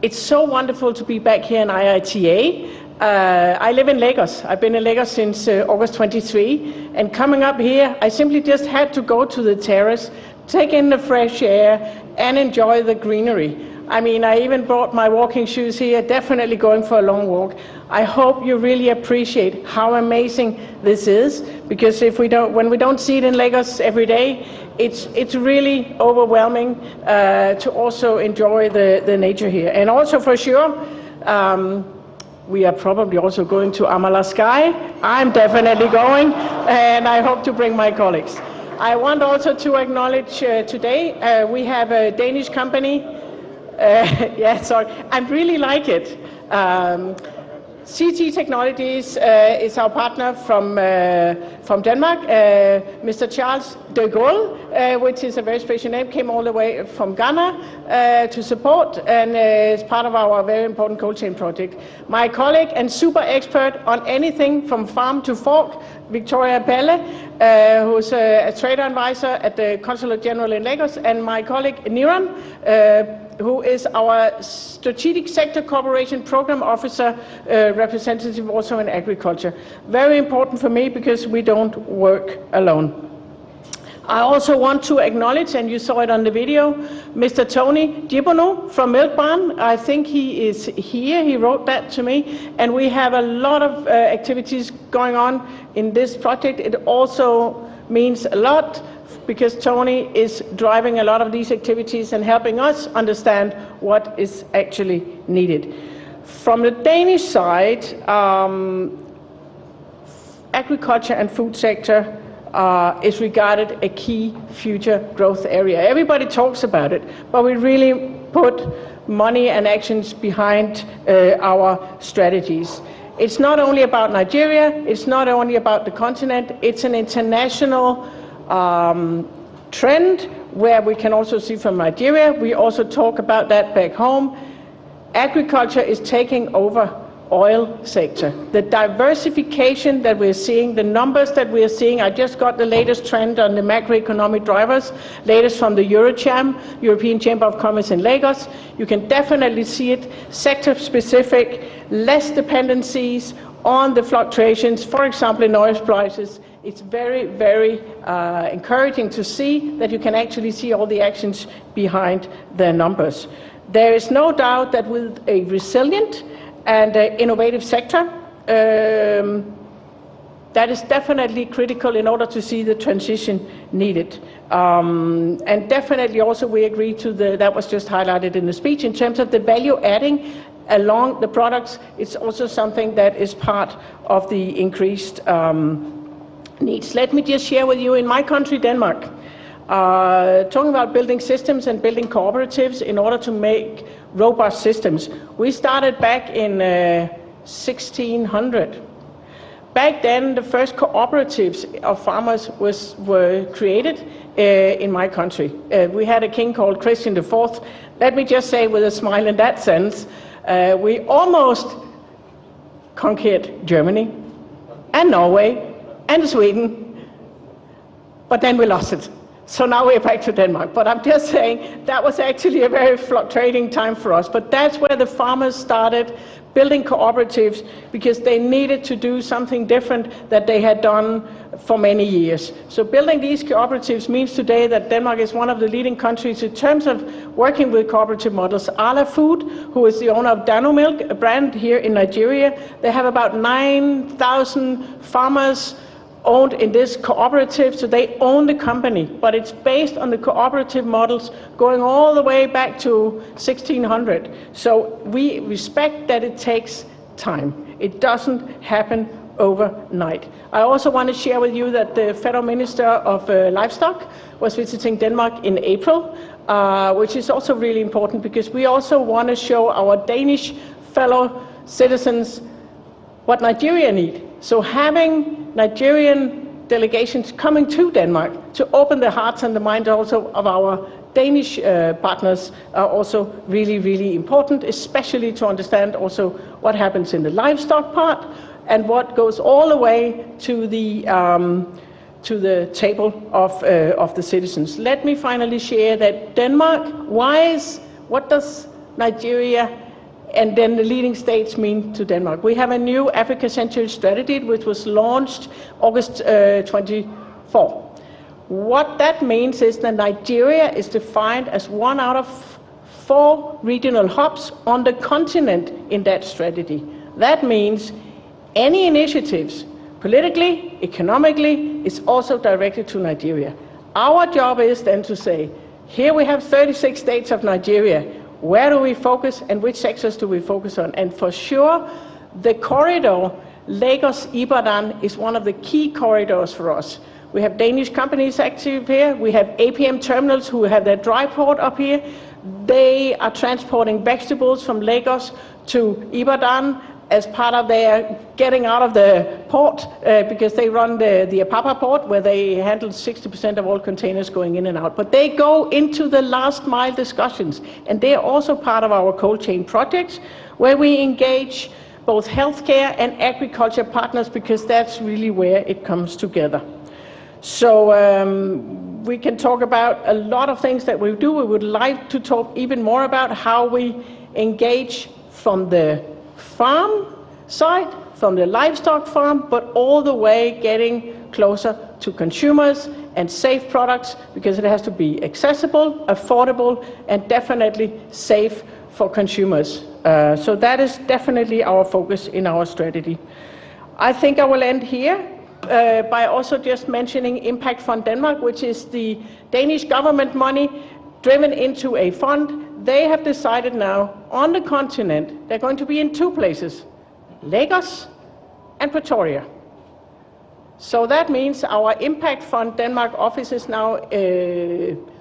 It's so wonderful to be back here in IITA. I live in Lagos. I've been in Lagos since August 23, and coming up here, I simply just had to go to the terrace, take in the fresh air, and enjoy the greenery. I mean, I even brought my walking shoes here, definitely going for a long walk. I hope you really appreciate how amazing this is, because when we don't see it in Lagos every day, it's really overwhelming to also enjoy the nature here. And also for sure, we are probably also going to Amala Sky. I'm definitely going, and I hope to bring my colleagues. I want also to acknowledge today, we have a Danish company. Yeah, sorry, I really like it. CT Technologies is our partner from Denmark. Mr. Charles de Gaulle, which is a very special name, came all the way from Ghana to support and is part of our very important cold chain project. My colleague and super expert on anything from farm to fork, Victoria Pelle, who's a trade advisor at the Consulate General in Lagos, and my colleague Niran, who is our Strategic Sector Cooperation Program Officer, representative also in agriculture. Very important for me because we don't work alone. I also want to acknowledge, and you saw it on the video, Mr. Tony Gibono from Milk Barn. I think he is here, he wrote that to me, and we have a lot of activities going on in this project. It also means a lot because Tony is driving a lot of these activities and helping us understand what is actually needed. From the Danish side, agriculture and food sector is regarded a key future growth area. Everybody talks about it, but we really put money and actions behind our strategies. It's not only about Nigeria, it's not only about the continent, it's an international trend where we can also see from Nigeria. We also talk about that back home. Agriculture is taking over oil sector. The diversification that we're seeing, the numbers that we're seeing, I just got the latest trend on the macroeconomic drivers, latest from the Eurocham, European Chamber of Commerce in Lagos. You can definitely see it, sector specific, less dependencies on the fluctuations, for example in oil prices. It's very, very encouraging to see that you can actually see all the actions behind the numbers. There is no doubt that with a resilient and innovative sector, that is definitely critical in order to see the transition needed. And definitely also we agree to that was just highlighted in the speech, in terms of the value adding along the products. It's also something that is part of the increased needs. Let me just share with you, in my country, Denmark, talking about building systems and building cooperatives in order to make robust systems. We started back in 1600. Back then, the first cooperatives of farmers were created in my country. We had a king called Christian IV. Let me just say with a smile in that sense, We almost conquered Germany and Norway and Sweden, but then we lost it. So now we're back to Denmark. But I'm just saying that was actually a very fluctuating time for us. But that's where the farmers started building cooperatives, because they needed to do something different that they had done for many years. So building these cooperatives means today that Denmark is one of the leading countries in terms of working with cooperative models. Arla Food, who is the owner of Dano Milk, a brand here in Nigeria, they have about 9,000 farmers owned in this cooperative, so they own the company, but it's based on the cooperative models going all the way back to 1600. So we respect that it takes time. It doesn't happen overnight. I also want to share with you that the Federal Minister of Livestock was visiting Denmark in April, which is also really important, because we also want to show our Danish fellow citizens what Nigeria needs. So having Nigerian delegations coming to Denmark to open the hearts and the minds also of our Danish partners are also really, really important, especially to understand also what happens in the livestock part and what goes all the way to the table of the citizens. Let me finally share that Denmark, what does Nigeria and then the leading states mean to Denmark? We have a new Africa-centric strategy which was launched August 24. What that means is that Nigeria is defined as one out of 4 regional hubs on the continent in that strategy. That means any initiatives, politically, economically, is also directed to Nigeria. Our job is then to say, here we have 36 states of Nigeria. Where do we focus and which sectors do we focus on? And for sure, the corridor Lagos-Ibadan is one of the key corridors for us. We have Danish companies active here. We have APM terminals who have their dry port up here. They are transporting vegetables from Lagos to Ibadan as part of their getting out of the port, because they run the Apapa port, where they handle 60% of all containers going in and out. But they go into the last mile discussions, and they are also part of our cold chain projects, where we engage both healthcare and agriculture partners, because that's really where it comes together. So we can talk about a lot of things that we do. We would like to talk even more about how we engage from the farm side, from the livestock farm, but all the way getting closer to consumers and safe products, because it has to be accessible, affordable, and definitely safe for consumers. So that is definitely our focus in our strategy. I think I will end here by also just mentioning Impact Fund Denmark, which is the Danish government money driven into a fund. They have decided now on the continent they're going to be in 2 places, Lagos and Pretoria. So that means our Impact Fund Denmark office is now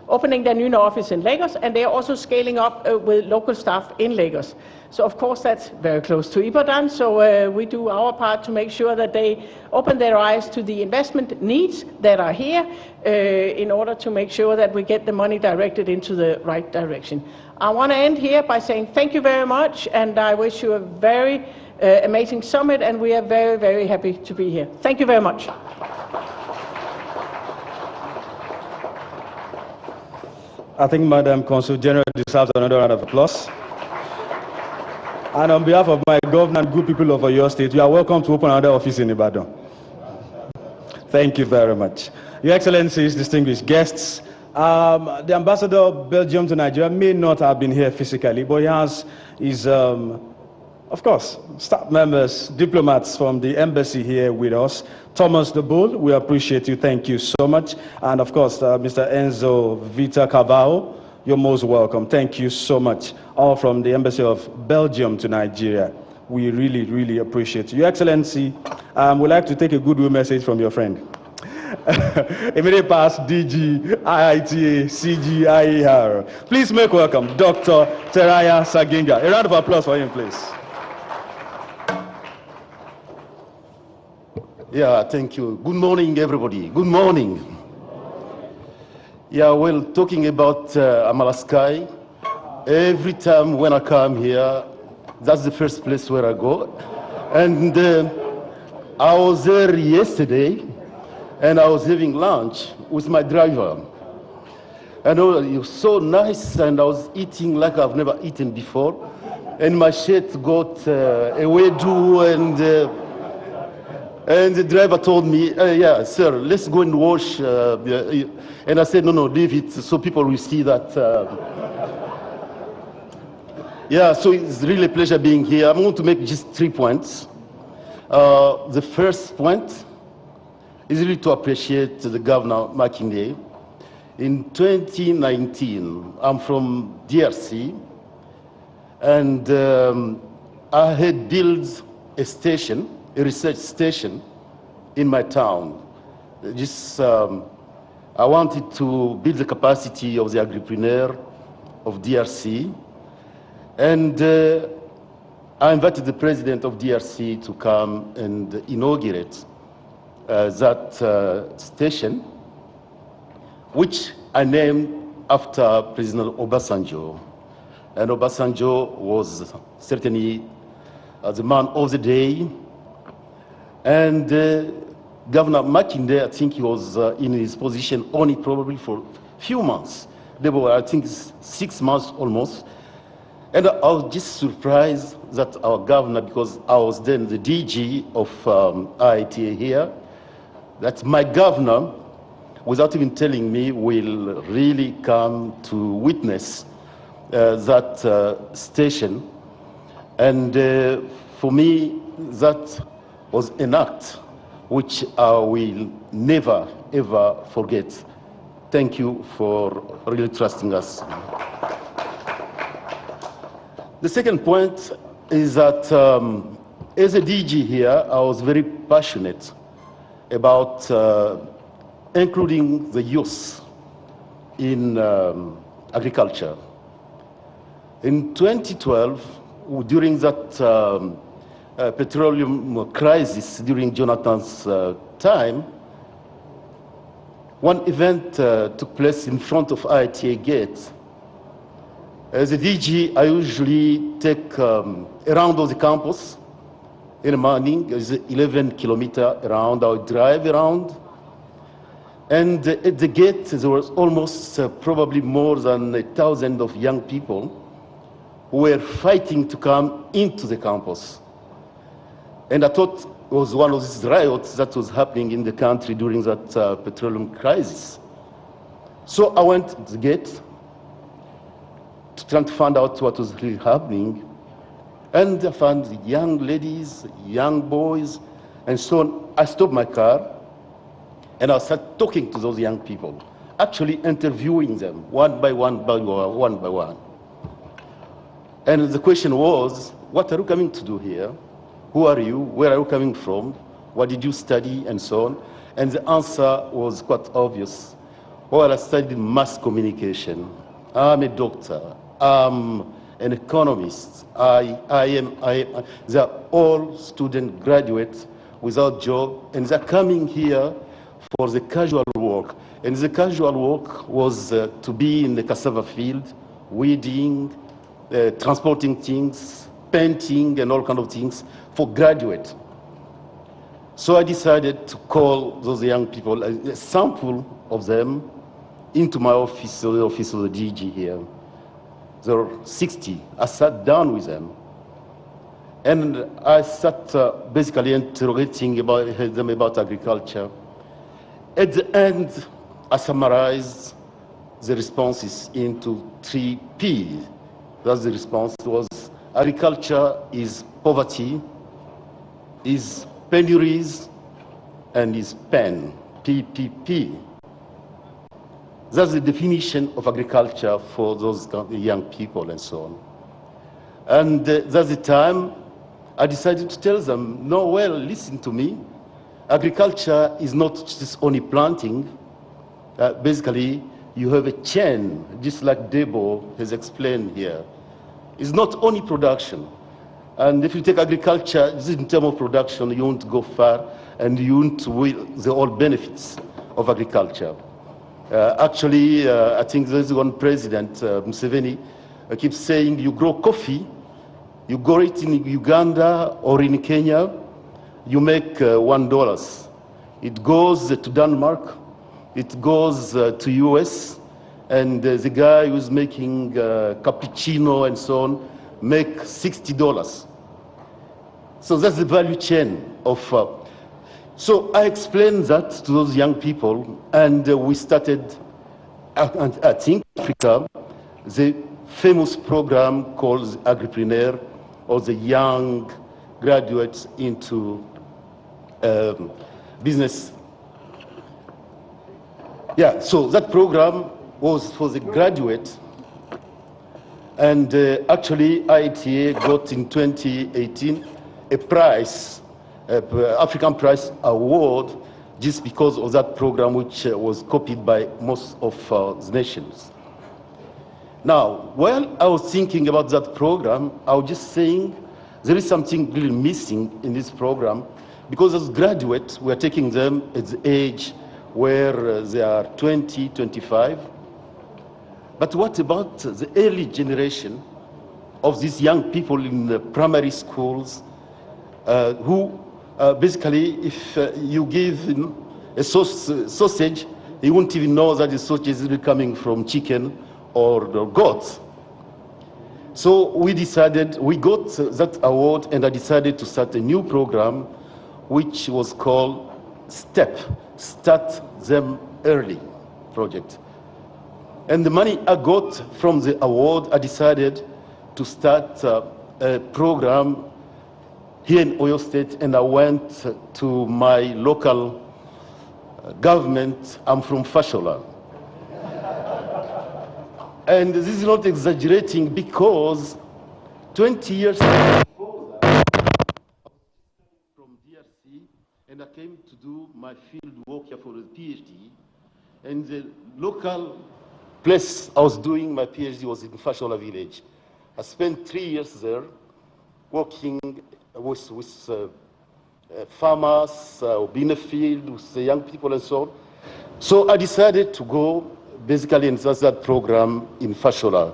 opening their new office in Lagos, and they are also scaling up with local staff in Lagos. So of course that's very close to Ibadan, so we do our part to make sure that they open their eyes to the investment needs that are here in order to make sure that we get the money directed into the right direction. I want to end here by saying thank you very much, and I wish you a very amazing summit, and we are very, very happy to be here. Thank you very much. I think Madam Consul General deserves another round of applause. And on behalf of my governor and good people of your state, you are welcome to open another office in Ibadan. Thank you very much. Your Excellencies, distinguished guests, the ambassador of Belgium to Nigeria may not have been here physically, but he has his, of course, staff members, diplomats from the embassy here with us. Thomas the Bull, we appreciate you. Thank you so much. And of course, Mr. Enzo Vita Cavao, you're most welcome. Thank you so much. All from the embassy of Belgium to Nigeria. We really, really appreciate you. Your Excellency, we'd like to take a goodwill message from your friend. Immediate past DG, IITA, CGIER. Please make welcome Dr. Teraya Saginga. A round of applause for him, please. Yeah, thank you. Good morning, everybody. Good morning. Yeah, well, talking about Amalaskai, every time when I come here, That's the first place where I go. And I was there yesterday, and I was having lunch with my driver. And it was so nice, and I was eating like I've never eaten before. And my shirt got a wedu, and the driver told me, yeah, sir, let's go and wash. And I said, no, leave it so people will see that. Yeah, so it's really a pleasure being here. I'm going to make just 3 points. The first point is really to appreciate the Governor Makinde. In 2019, I'm from DRC, and I had built a station, a research station in my town. Just, I wanted to build the capacity of the agripreneur of DRC, and I invited the president of DRC to come and inaugurate that station, which I named after President Obasanjo. And Obasanjo was certainly the man of the day. And Governor Makinde, I think he was in his position only probably for a few months. They were, I think, 6 months almost. And I was just surprised that our governor, because I was then the DG of IITA here, that my governor, without even telling me, will really come to witness that station. And for me, that was an act which I will never, ever forget. Thank you for really trusting us. The second point is that as a DG here, I was very passionate about including the youth in agriculture. In 2012, during that petroleum crisis, during Jonathan's time, one event took place in front of IITA Gate. As a DG, I usually take a round of the campus in the morning. It's 11 kilometers around. I would drive around. And at the gate, there was almost probably more than 1,000 of young people who were fighting to come into the campus. And I thought it was one of these riots that was happening in the country during that petroleum crisis. So I went to the gate to try to find out what was really happening. And I found young ladies, young boys, and so on. I stopped my car, and I started talking to those young people, actually interviewing them one by one, one by one. And the question was, what are you coming to do here? Who are you? Where are you coming from? What did you study? And so on. And the answer was quite obvious. Well, I studied mass communication. I'm a doctor. I'm an economist. They are all student graduates without job, and they're coming here for the casual work. And the casual work was to be in the cassava field, weeding, transporting things, painting, and all kinds of things for graduates. So I decided to call those young people, a sample of them, into my office, the office of the DG here. There were 60. I sat down with them, and I sat basically interrogating them about agriculture. At the end, I summarized the responses into 3 P's. That's the response was: agriculture is poverty, is penuries, and is pen, PPP. That's the definition of agriculture for those young people and so on. And that's the time I decided to tell them, no, well, listen to me. Agriculture is not just only planting. Basically, you have a chain, just like Debo has explained here. It's not only production. And if you take agriculture, just in terms of production, you won't go far, and you won't will the all benefits of agriculture. Actually, I think there's one president, Museveni, keeps saying you grow coffee You grow it in Uganda or in Kenya, you make $1. It goes to Denmark, it goes to US, and the guy who's making cappuccino and so on make $60. So that's the value chain of. So I explained that to those young people, and we started, I think, Africa, the famous program called Agripreneur, or the young graduates into business. Yeah, so that program was for the graduates, and actually ITA got in 2018 a prize, African Prize Award, just because of that program, which was copied by most of the nations. Now, while I was thinking about that program, I was just saying there is something really missing in this program, because as graduates, we are taking them at the age where they are 20, 25. But what about the early generation of these young people in the primary schools who basically, if you give him a sausage, he won't even know that the sausage is really coming from chicken or goat. So we decided, we got that award, and I decided to start a new program which was called STEP, Start Them Early project. And the money I got from the award, I decided to start a program here in Oyo State, and I went to my local government. I'm from Fashola. And this is not exaggerating, because 20 years ago, from DRC, and I came to do my field work here for a PhD. And the local place I was doing my PhD was in Fashola village. I spent 3 years there working with farmers, in the field, with the young people and so on. So I decided to go basically in that program in Fashola,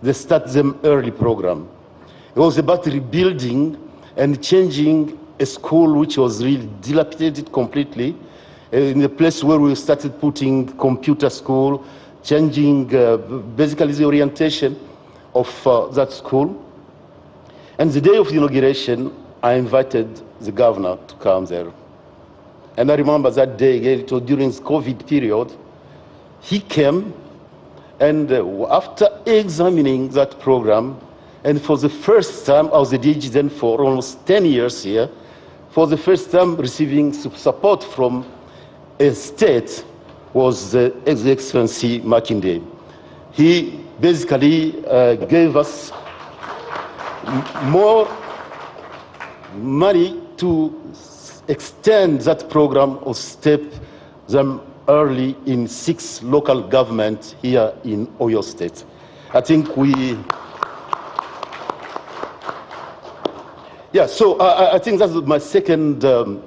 the Start Them Early program. It was about rebuilding and changing a school which was really dilapidated completely, in a place where we started putting computer school, changing basically the orientation of that school. And the day of the inauguration, I invited the governor to come there. And I remember that day, it was during the COVID period. He came, and after examining that program, and for the first time, I was the DG then for almost 10 years here, for the first time receiving support from a state was His Excellency Makinde. He basically gave us more money to extend that program or step them early in 6 local governments here in Oyo State. I think we... Yeah, so I think that's my second,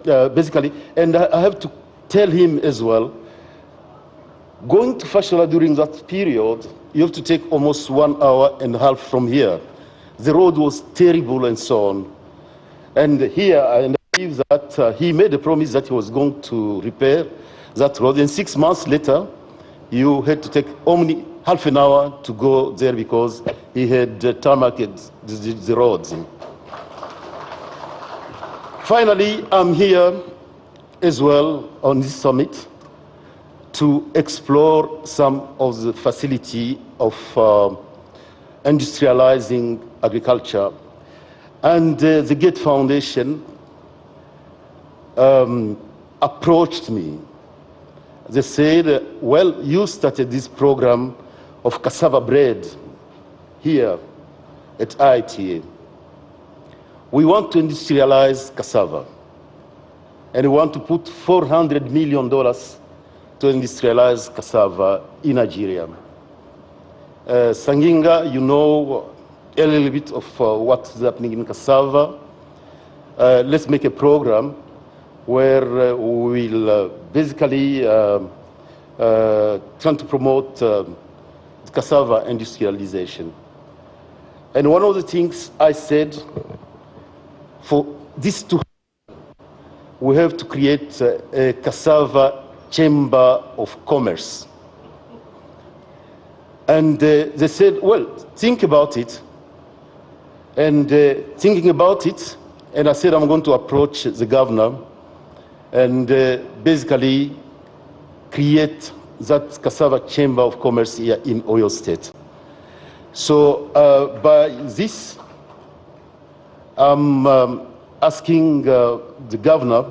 basically, and I have to tell him as well, going to Fashola during that period, you have to take almost 1.5 hours from here. The road was terrible and so on. And here, I believe that he made a promise that he was going to repair that road. And 6 months later, you had to take only half an hour to go there because he had tarmacked the roads. Finally, I'm here as well on this summit to explore some of the facility of industrializing agriculture. And the Gate Foundation approached me. They said, well, you started this program of cassava bread here at ITA. We want to industrialize cassava, and we want to put $400 million to industrialize cassava in Nigeria. Sanginga, you know a little bit of what's happening in cassava. Let's make a program where we will basically try to promote cassava industrialization. And one of the things I said, for this to happen, we have to create a cassava chamber of commerce. And they said, well, think about it. And thinking about it, and I said I'm going to approach the governor and basically create that cassava chamber of commerce here in Oyo State. So by this, I'm asking the governor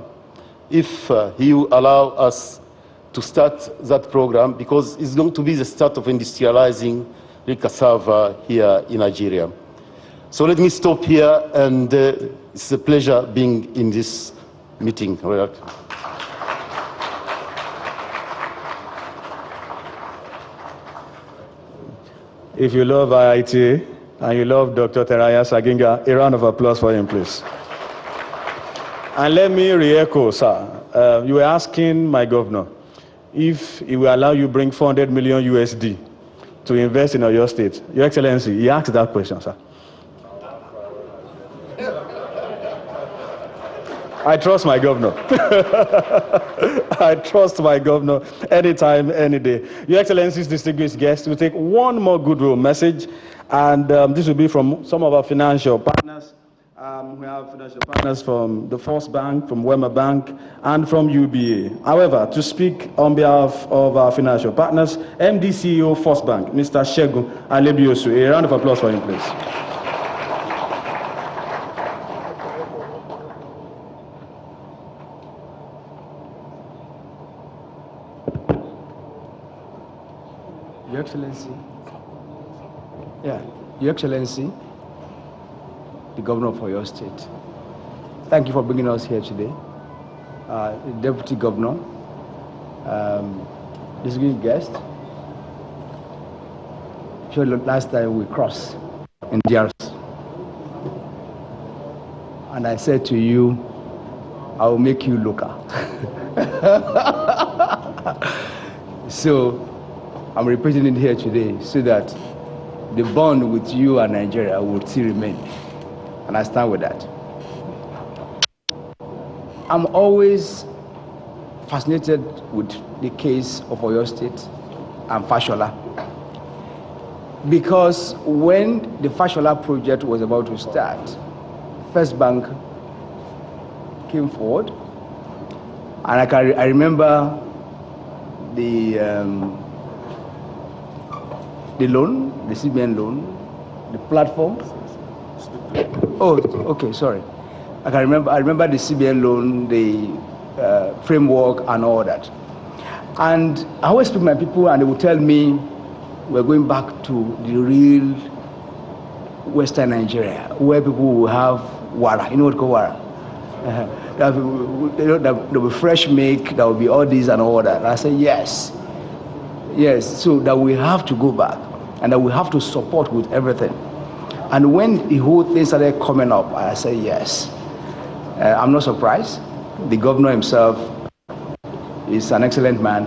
if he will allow us to start that program, because it's going to be the start of industrializing the cassava here in Nigeria. So let me stop here, and it's a pleasure being in this meeting. If you love IITA and you love Dr. Teraya Saginga, a round of applause for him, please. And let me re-echo, sir. You were asking my governor if he will allow you bring 400 million USD to invest in your state. Your Excellency, he asked that question, sir. I trust my governor. I trust my governor anytime, any day. Your Excellency's distinguished guests, we'll take one more goodwill message, and this will be from some of our financial partners. We have financial partners from the First Bank, from Wema Bank, and from UBA. However, to speak on behalf of our financial partners, MD CEO First Bank, Mr. Segun Alebiosu. A round of applause for him, please. Your Excellency, Your Excellency, the Governor of Oyo State, thank you for bringing us here today. The Deputy Governor, distinguished guest, sure last time we crossed in DRS, and I said to you, I will make you local. So I'm representing here today so that the bond with you and Nigeria will still remain. And I stand with that. I'm always fascinated with the case of Oyo State and Fashola. Because when the Fashola project was about to start, First Bank came forward. And I remember the loan, the CBN loan, the platform. Oh, okay, sorry. I remember the CBN loan, the framework, and all that. And I always speak to my people, and they will tell me we're going back to the real Western Nigeria, where people will have wara. You know what called wara? There will be fresh milk. There will be all this and all that. And I say yes. Yes, so that we have to go back and that we have to support with everything. And when the whole thing started coming up, I said yes. I'm not surprised. The governor himself is an excellent man.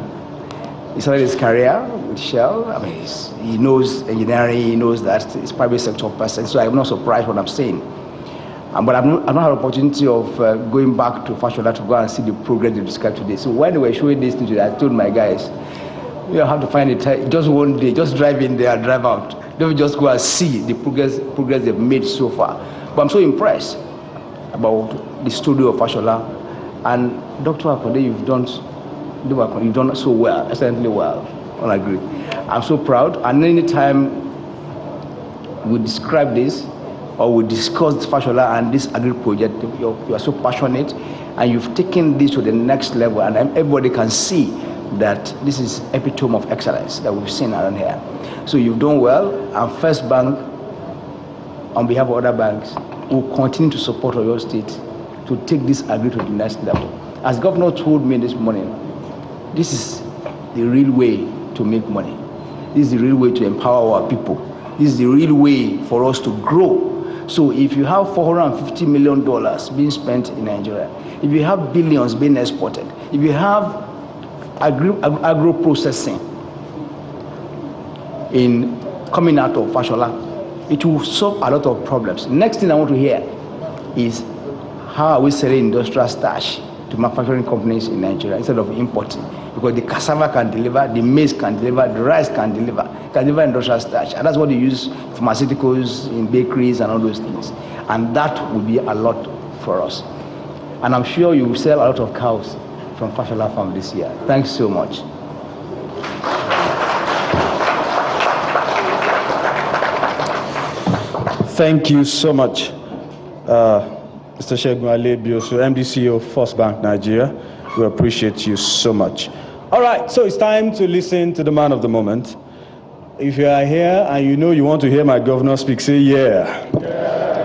He started his career with Shell. I mean, he knows engineering, he knows that he's a private sector person, so I'm not surprised what I'm saying. But I've not had an opportunity of going back to Fashola to go and see the progress they described today. So when they were showing this today, I told my guys, you have to find it just one day, just drive in there, drive out. Don't just go and see the progress they've made so far. But I'm so impressed about the studio of Fashola. And Dr. Akode, you've done so well, excellently well. I agree. I'm so proud. And anytime we describe this or we discuss Fashola and this agri project, you are so passionate and you've taken this to the next level, and everybody can see that this is epitome of excellence that we've seen around here. So you've done well, and First Bank, on behalf of other banks, will continue to support Oyo State to take this agri to the next level. As Governor told me this morning, this is the real way to make money. This is the real way to empower our people. This is the real way for us to grow. So if you have $450 million being spent in Nigeria, if you have billions being exported, if you have agro processing in coming out of Fashola, It will solve a lot of problems. Next thing I want to hear is how are we selling industrial starch to manufacturing companies in Nigeria instead of importing? Because the cassava can deliver, the maize can deliver, the rice can deliver industrial starch. And that's what they use pharmaceuticals in bakeries and all those things. And that will be a lot for us. And I'm sure you will sell a lot of cows from Fashola Farm this year. Thanks so much. Thank you so much, Mr. Segun Alebiosu, MD CEO of First Bank Nigeria. We appreciate you so much. All right, so it's time to listen to the man of the moment. If you are here and you know you want to hear my governor speak, say yeah.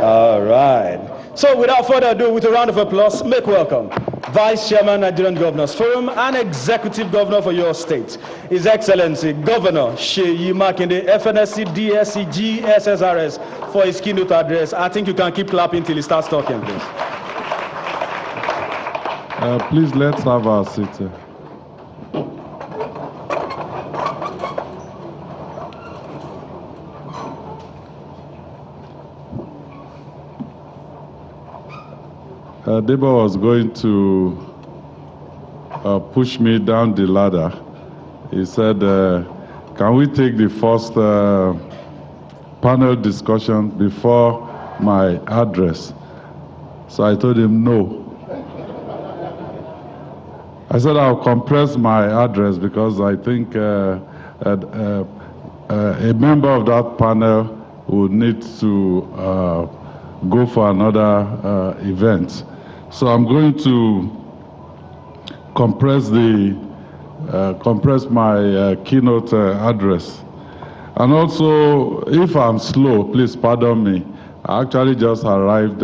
All right. So without further ado, with a round of applause, make welcome Vice Chairman, Nigerian Governors Forum and Executive Governor for your state, His Excellency Governor Seyi Makinde, FNSC, DSC, GSSRS, for his keynote address. I think you can keep clapping till he starts talking, please. Please, let's have our seat. Debo was going to push me down the ladder. He said, can we take the first panel discussion before my address? So I told him no. I said I'll compress my address because I think a member of that panel would need to go for another event. So I'm going to compress my keynote address. And also, if I'm slow, please pardon me. I actually just arrived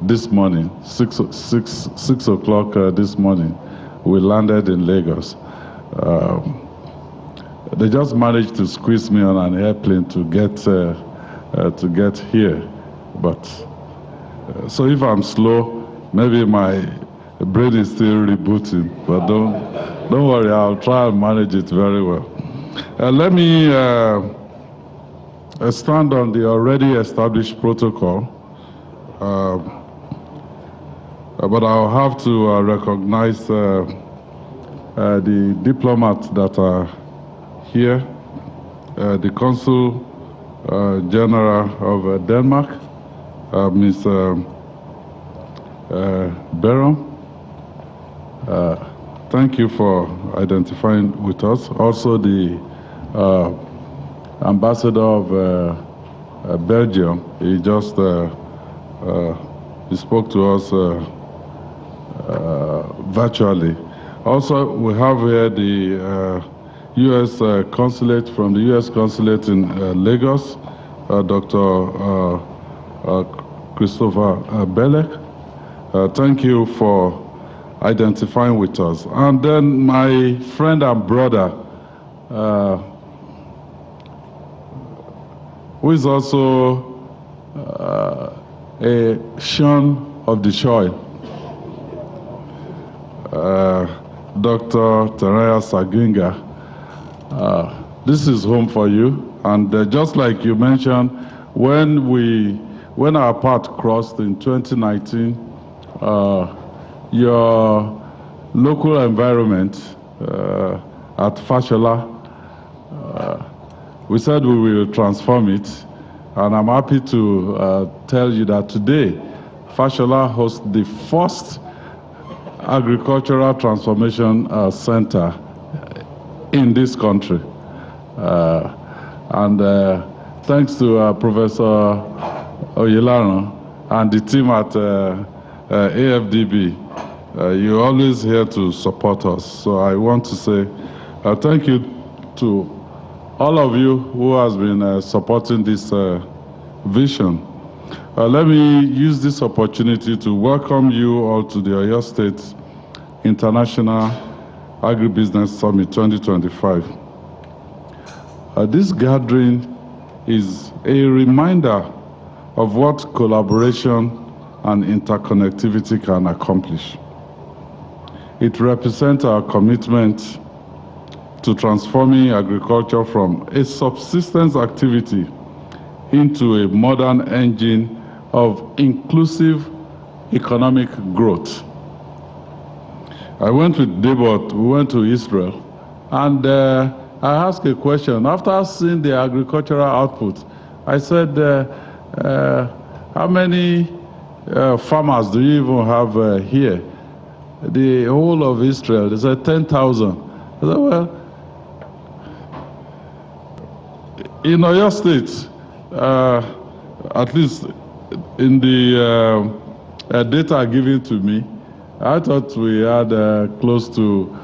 this morning, 6 o'clock this morning. We landed in Lagos. They just managed to squeeze me on an airplane to get here, but so if I'm slow, maybe my brain is still rebooting. But don't worry, I'll try and manage it very well. Let me stand on the already established protocol, but I'll have to recognize the diplomats that are here, the Consul General of Denmark, Ms. Beron. Thank you for identifying with us. Also the Ambassador of Belgium, he just he spoke to us virtually. Also, we have here the U.S. consulate, from the U.S. consulate in Lagos, Dr. Christopher Belek. Thank you for identifying with us. And then my friend and brother, who is also a son of the soil, Dr. Teraya Saginga. This is home for you. And just like you mentioned, when our path crossed in 2019, your local environment at Fashola, we said we will transform it. And I'm happy to tell you that today, Fashola hosts the first agricultural transformation center in this country. And thanks to Professor Oyelano and the team at AFDB, you're always here to support us. So I want to say thank you to all of you who has been supporting this vision. Let me use this opportunity to welcome you all to the Oyo State International Agribusiness Summit 2025. This gathering is a reminder of what collaboration and interconnectivity can accomplish. It represents our commitment to transforming agriculture from a subsistence activity into a modern engine of inclusive economic growth. I went with Debot, we went to Israel, and I asked a question. After seeing the agricultural output, I said, how many farmers do you even have here? The whole of Israel. They said 10,000. I said, well, in Oyo State, at least in the data given to me, I thought we had close to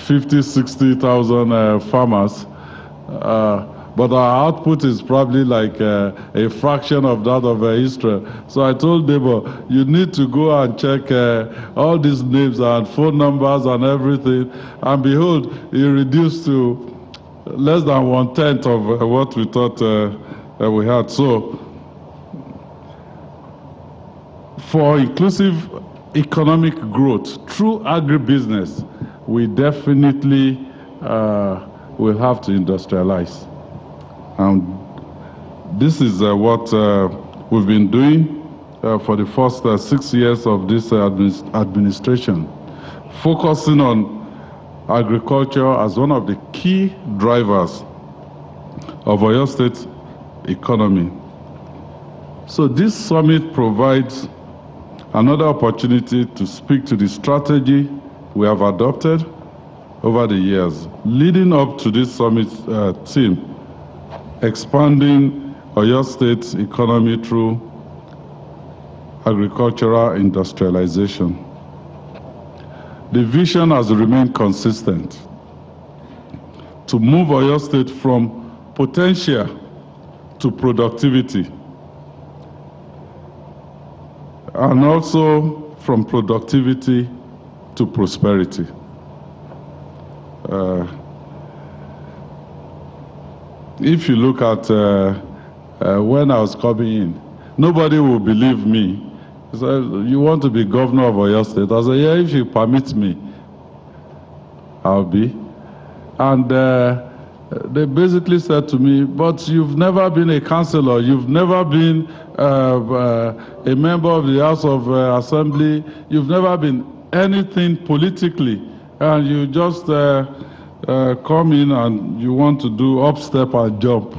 50, 60,000 farmers. But our output is probably like a fraction of that of Israel. So I told Debo, you need to go and check all these names and phone numbers and everything. And behold, it reduced to less than 1/10 of what we thought we had. So for inclusive economic growth through agribusiness, we definitely will have to industrialize. And this is what we've been doing for the first 6 years of this administration, focusing on agriculture as one of the key drivers of Oyo State economy. So this summit provides another opportunity to speak to the strategy we have adopted over the years, leading up to this summit theme, expanding Oyo State's economy through agricultural industrialization. The vision has remained consistent to move Oyo State from potential to productivity, and also from productivity to prosperity. If you look at when I was coming in, nobody will believe me. He said, you want to be governor of Oyo State? I said, yeah, if you permit me, I'll be. And they basically said to me, but you've never been a councillor, you've never been a member of the House of Assembly, you've never been anything politically, and you just come in and you want to do up step and jump.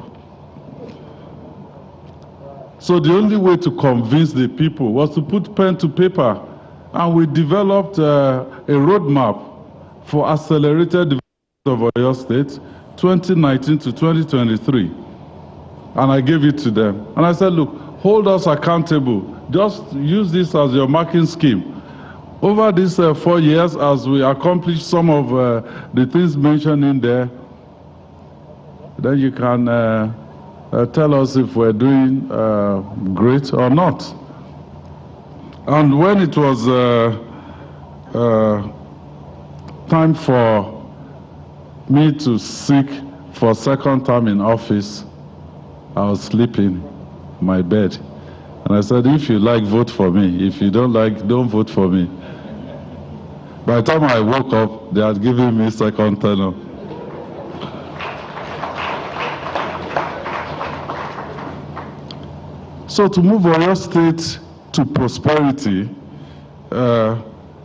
So the only way to convince the people was to put pen to paper, and we developed a roadmap for accelerated development of Oyo State, 2019 to 2023. And I gave it to them. And I said, look, hold us accountable. Just use this as your marking scheme. Over these 4 years, as we accomplish some of the things mentioned in there, then you can tell us if we're doing great or not. And when it was time for me to seek for second term in office, I was sleeping in my bed. And I said, if you like, vote for me. If you don't like, don't vote for me. By the time I woke up, they had given me second term. So to move Oyo State to prosperity,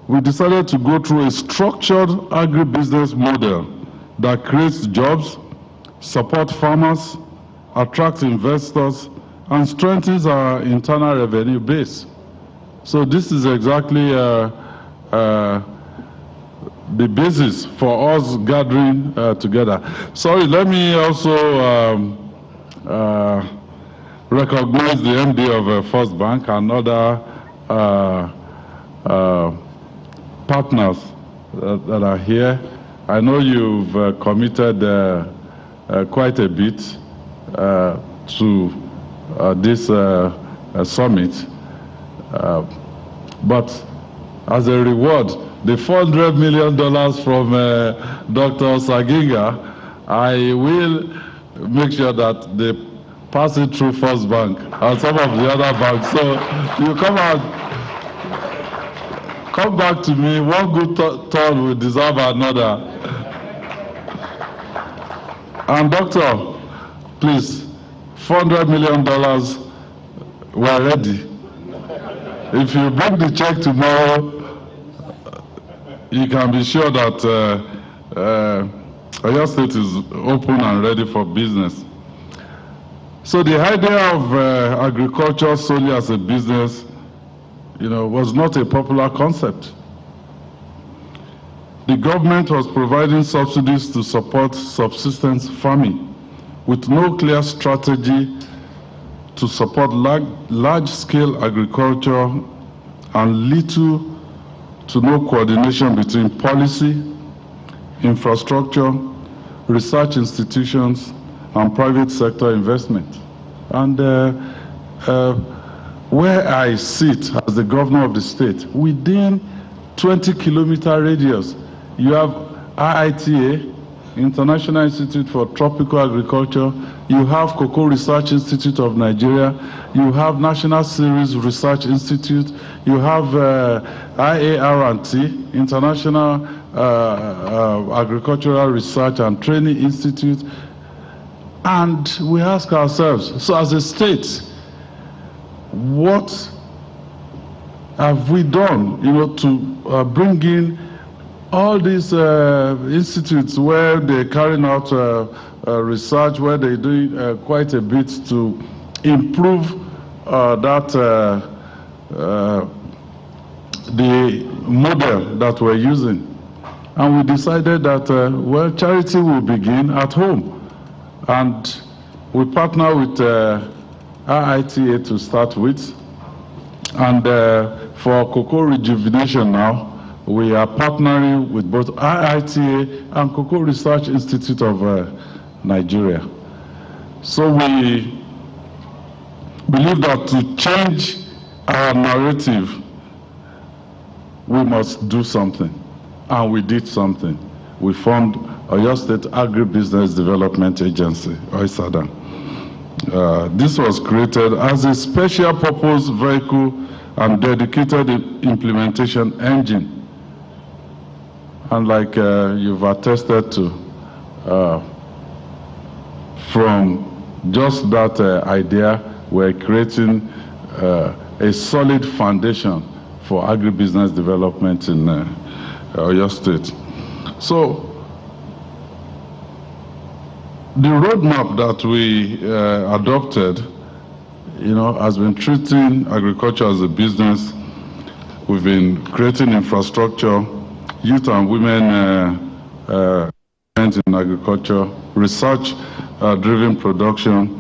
we decided to go through a structured agribusiness model that creates jobs, support farmers, attracts investors, and strengthens our internal revenue base. So this is exactly the basis for us gathering together. Sorry, let me also recognize the MD of First Bank and other partners that are here. I know you've committed quite a bit to this summit, but as a reward, the $400 million from Dr. Saginga, I will make sure that they pass it through First Bank and some of the other banks. So you come back to me, one good turn will deserve another. And doctor, please, $400 million, we're ready. If you bring the check tomorrow, you can be sure that Oyo State is open and ready for business. So the idea of agriculture solely as a business, was not a popular concept. The government was providing subsidies to support subsistence farming with no clear strategy to support large-scale agriculture and little to no coordination between policy, infrastructure, research institutions, and private sector investment. And where I sit as the governor of the state, within 20-kilometer radius, you have IITA, International Institute for Tropical Agriculture, you have Cocoa Research Institute of Nigeria, you have National Cereals Research Institute, you have IAR&T, International Agricultural Research and Training Institute, and we ask ourselves, so as a state, what have we done, to bring in all these institutes where they're carrying out research, where they're doing quite a bit to improve the model that we're using. And we decided that, charity will begin at home. And we partner with IITA to start with. And for cocoa rejuvenation now, we are partnering with both IITA and Cocoa Research Institute of Nigeria. So we believe that to change our narrative, we must do something. And we did something. We formed Oyo State Agribusiness Development Agency, OISADA. This was created as a special purpose vehicle and dedicated implementation engine. And like you've attested to, from just that idea, we're creating a solid foundation for agribusiness development in Oyo State. So, the roadmap that we adopted, has been treating agriculture as a business. We've been creating infrastructure, youth and women in agriculture, research-driven production,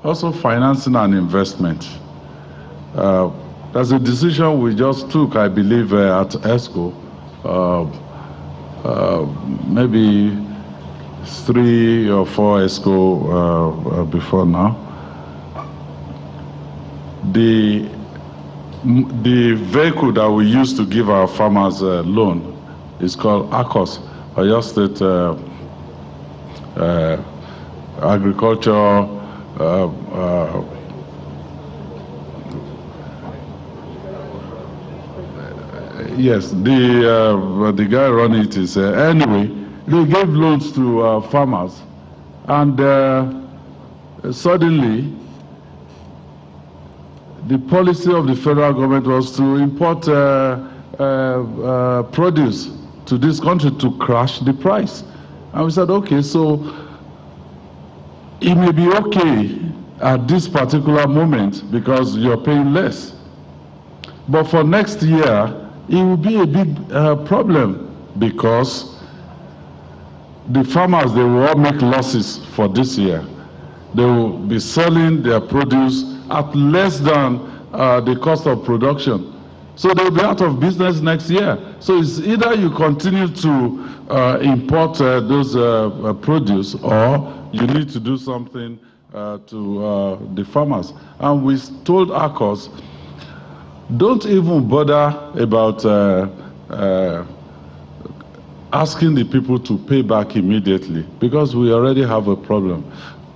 also financing and investment. That's a decision we just took, I believe, at ESCO, maybe 3 or 4 ESCO before now. The vehicle that we use to give our farmers a loan is called ACOS, Oyo State Agriculture yes, the guy running it is anyway. They gave loans to farmers, and suddenly the policy of the federal government was to import produce to this country to crash the price. And we said, okay, so it may be okay at this particular moment because you're paying less. But for next year, it will be a big problem because the farmers, they will all make losses for this year. They will be selling their produce at less than the cost of production. So they'll be out of business next year. So it's either you continue to import those produce, or you need to do something to the farmers. And we told ACOS, don't even bother about asking the people to pay back immediately, because we already have a problem.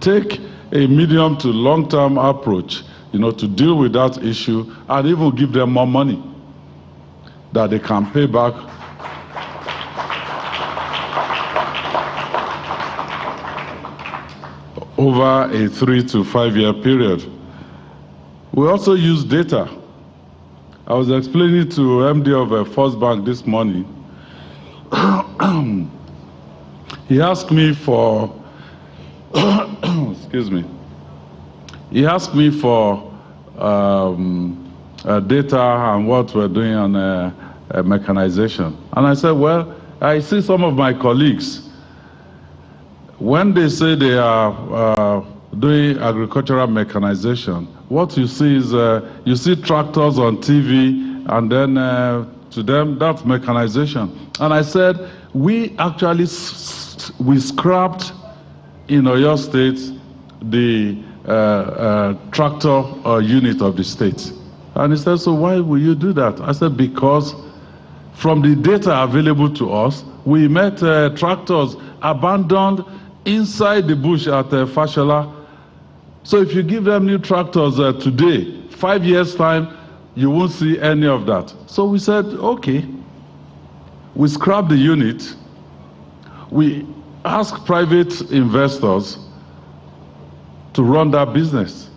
Take a medium to long-term approach, to deal with that issue, and even give them more money that they can pay back. over a 3 to 5 year period. We also use data. I was explaining to MD of First Bank this morning. He asked me for, excuse me, he asked me for data and what we're doing on mechanization. And I said, well, I see some of my colleagues, when they say they are doing agricultural mechanization, what you see is you see tractors on TV, and then to them that's mechanization. And I said, we actually we scrapped in Oyo State the tractor unit of the state. And he said, so why will you do that? I said, because from the data available to us, we met tractors abandoned inside the bush at Fashola. So if you give them new tractors today, 5 years' time, you won't see any of that. So we said, okay, we scrapped the unit. We asked private investors to run that business.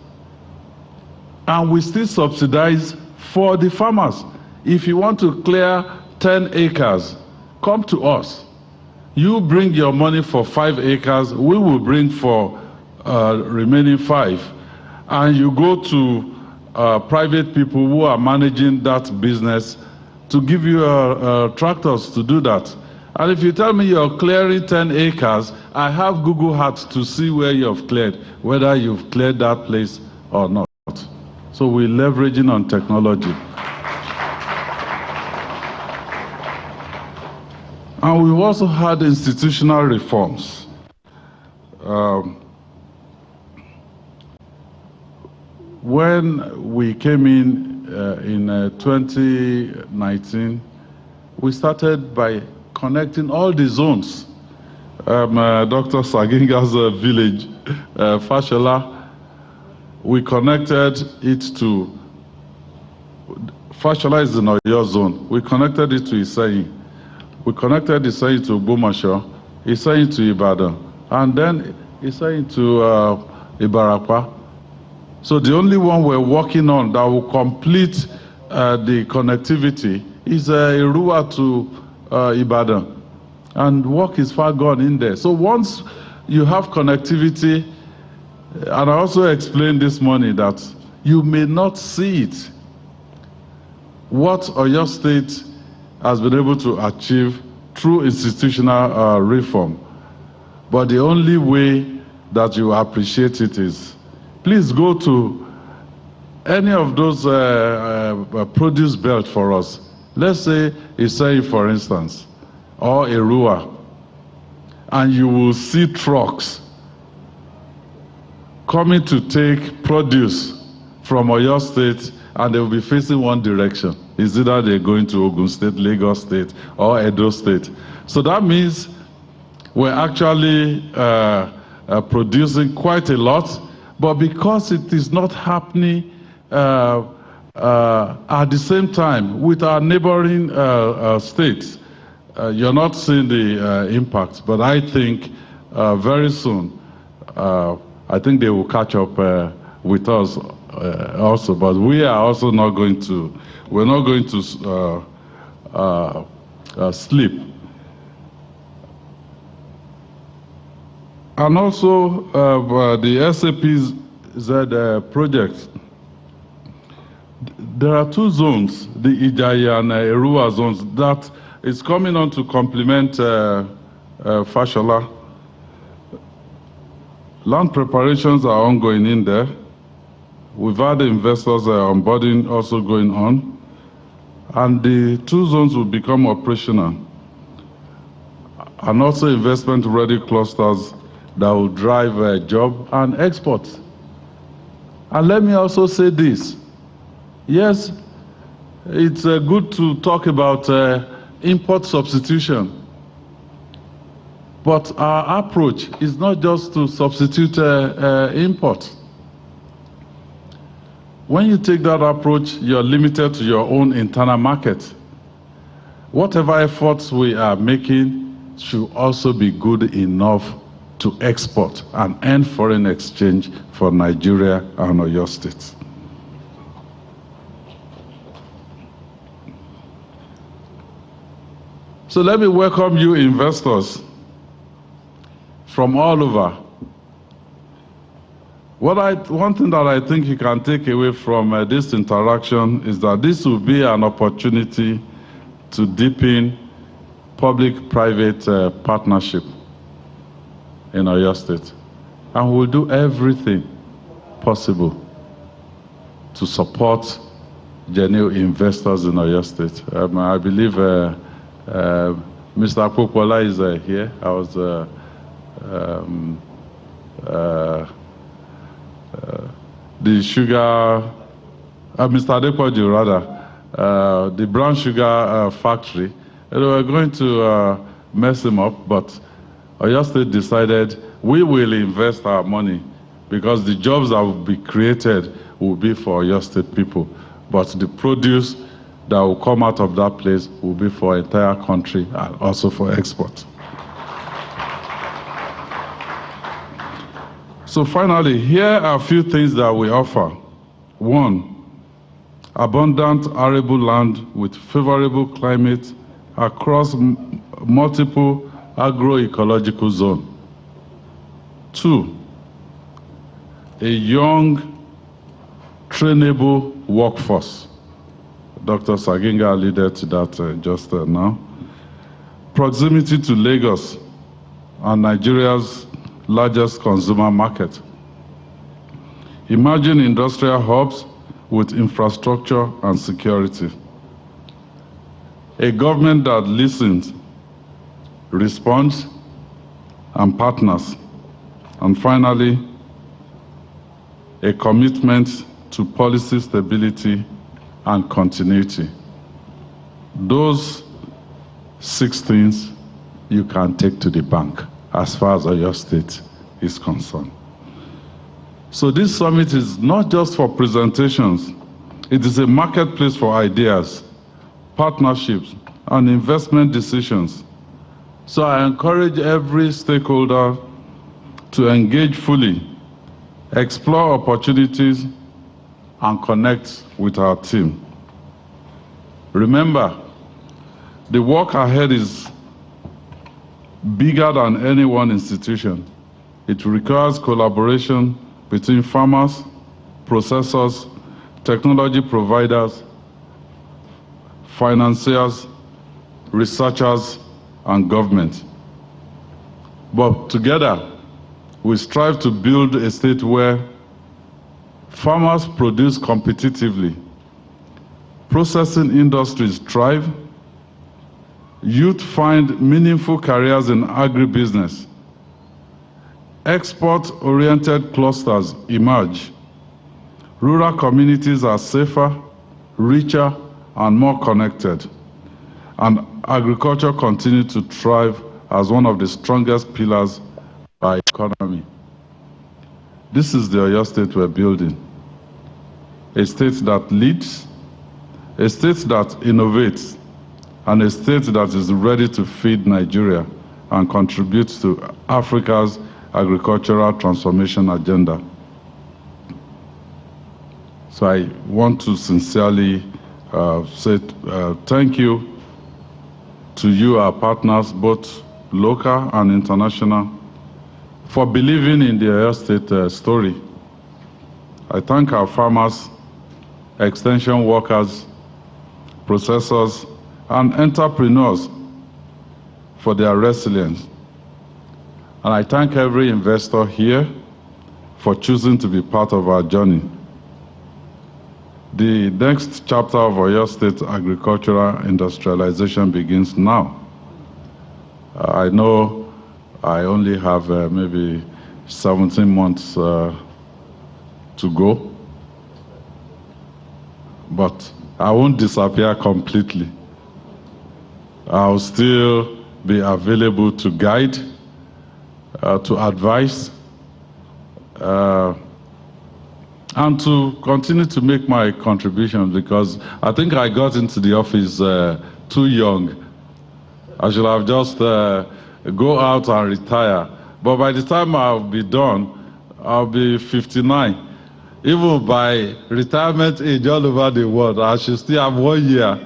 And we still subsidize for the farmers. If you want to clear 10 acres, come to us. You bring your money for 5 acres, we will bring for remaining 5. And you go to private people who are managing that business to give you tractors to do that. And if you tell me you're clearing 10 acres, I have Google Earth to see where you have cleared, whether you've cleared that place or not. So we're leveraging on technology. And we've also had institutional reforms. When we came in 2019, we started by connecting all the zones. Dr. Saginga's village, Fashola, we connected it to, Fashola is in Oyo zone. We connected it to Isayi. We connected Isayi to Bomasho, Isayi to Ibadan, and then Isayi to Ibarapa. So the only one we're working on that will complete the connectivity is Irua to Ibadan. And work is far gone in there. So once you have connectivity, and I also explained this morning that you may not see it, what Oyo State has been able to achieve through institutional reform. But the only way that you appreciate it is, please go to any of those produce belt for us. Let's say Isai, for instance, or Erua, and you will see trucks coming to take produce from Oyo State, and they will be facing one direction. It's either they're going to Ogun State, Lagos State, or Edo State. So that means we're actually producing quite a lot, but because it is not happening at the same time with our neighboring states, you're not seeing the impact. But I think very soon, I think they will catch up with us also. But we are also not going to, we're not going to sleep. And also the SAPZ project. There are 2 zones, the Ijaya and Erua zones, that is coming on to complement Fashola. Land preparations are ongoing in there. We've had investors onboarding also going on. And the 2 zones will become operational. And also investment-ready clusters that will drive job and exports. And let me also say this. Yes, it's good to talk about import substitution. But our approach is not just to substitute import. When you take that approach, you're limited to your own internal market. Whatever efforts we are making should also be good enough to export and earn foreign exchange for Nigeria and Oyo State. So let me welcome you investors from all over. One thing that I think you can take away from this interaction is that this will be an opportunity to deepen public-private partnership in Oyo State. And we'll do everything possible to support genuine investors in Oyo State. I believe Mr. Akpokwala is here. I was the sugar, Mr. Adepoju rather, the brown sugar factory. And we were going to mess him up, but Oyo State decided we will invest our money because the jobs that will be created will be for Oyo State people. But the produce that will come out of that place will be for entire country and also for export. So finally, here are a few things that we offer. One, abundant arable land with favorable climate across multiple agroecological zones. Two, a young, trainable workforce. Dr. Saginga alluded to that just now. Proximity to Lagos and Nigeria's largest consumer market. Emerging industrial hubs with infrastructure and security. A government that listens, responds, and partners. And finally, a commitment to policy stability and continuity. Those 6 things you can take to the bank as far as Oyo State is concerned. So this summit is not just for presentations, it is a marketplace for ideas, partnerships, and investment decisions. So I encourage every stakeholder to engage fully, explore opportunities, and connect with our team. Remember, the work ahead is bigger than any one institution. It requires collaboration between farmers, processors, technology providers, financiers, researchers, and government. But together, we strive to build a state where farmers produce competitively, processing industries thrive, youth find meaningful careers in agribusiness, export-oriented clusters emerge, rural communities are safer, richer, and more connected, and agriculture continues to thrive as one of the strongest pillars of our economy. This is the Oyo State we're building. A state that leads, a state that innovates, and a state that is ready to feed Nigeria and contribute to Africa's agricultural transformation agenda. So I want to sincerely say thank you to you, our partners, both local and international, for believing in the Oyo State story. I thank our farmers, extension workers, processors, and entrepreneurs for their resilience. And I thank every investor here for choosing to be part of our journey. The next chapter of Oyo State agricultural industrialization begins now. I know I only have maybe 17 months to go, but I won't disappear completely. I'll still be available to guide, to advise, and to continue to make my contribution, because I think I got into the office too young. I should have just go out and retire But by the time I'll be done, I'll be 59. Even by retirement age all over the world, I should still have 1 year,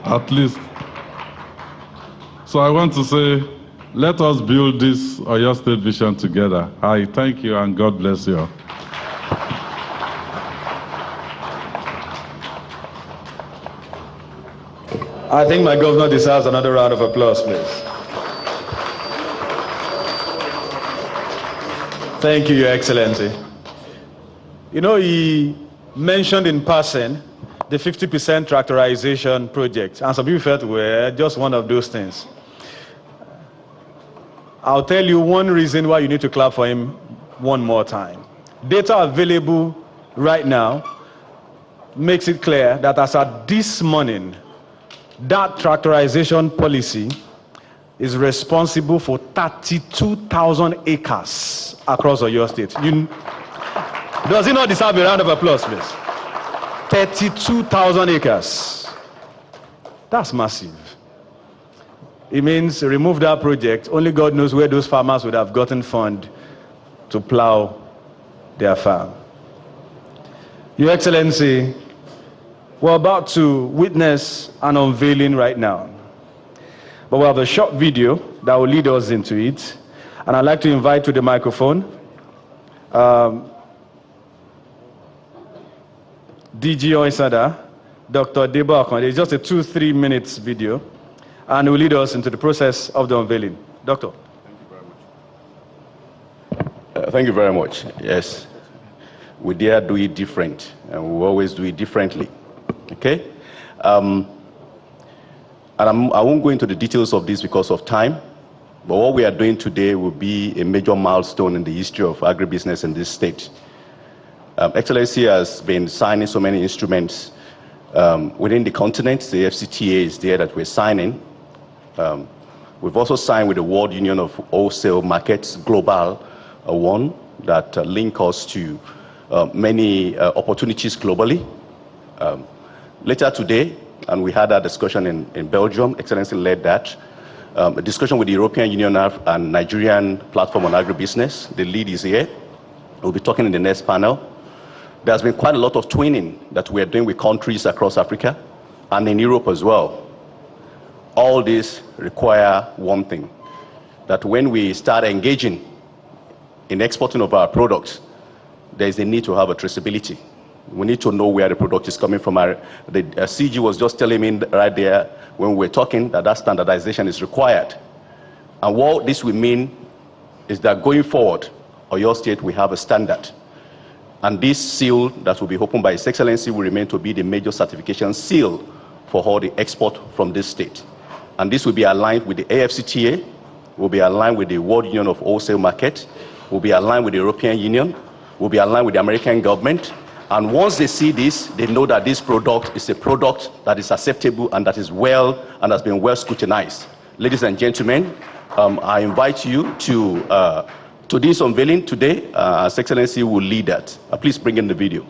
at least. So I want to say, let us build this Oyo State vision together. I thank you and God bless you. I think my governor deserves another round of applause, please. Thank you, Your Excellency. You know, he mentioned in passing the 50% tractorization project, and some people felt, well, just one of those things. I'll tell you one reason why you need to clap for him one more time. Data available right now makes it clear that as at this morning, that tractorization policy is responsible for 32,000 acres across Oyo State. Does he not deserve a round of applause, please? 32,000 acres. That's massive. It means remove that project. Only God knows where those farmers would have gotten fund to plow their farm. Your Excellency, we're about to witness an unveiling right now. But we have a short video that will lead us into it. And I'd like to invite to the microphone DG Oisada, Dr. Debo Akon. It's just a 2-3 minutes video, and will lead us into the process of the unveiling. Doctor. Thank you very much. Yes, we dare do it different, and we always do it differently. Okay? And I won't go into the details of this because of time, but what we are doing today will be a major milestone in the history of agribusiness in this state. Excellency has been signing so many instruments within the continent. The FCTA is there that we're signing. We've also signed with the World Union of Wholesale Markets, Global one, that link us to many opportunities globally. Later today, and we had a discussion in Belgium, Excellency led that, a discussion with the European Union and Nigerian Platform on Agribusiness. The lead is here. We'll be talking in the next panel. There's been quite a lot of twinning that we're doing with countries across Africa and in Europe as well. All this require one thing, that when we start engaging in exporting of our products, there's a need to have a traceability. We need to know where the product is coming from. The CG was just telling me right there when we were talking that standardization is required. And what this will mean is that going forward, Oyo State will have a standard. And this seal that will be opened by His Excellency will remain to be the major certification seal for all the export from this state. And this will be aligned with the AFCTA, will be aligned with the World Union of Wholesale Market, will be aligned with the European Union, will be aligned with the American government. And once they see this, they know that this product is a product that is acceptable and that is well and has been well scrutinized. Ladies and gentlemen, I invite you to this unveiling today. His Excellency will lead that. Please bring in the video.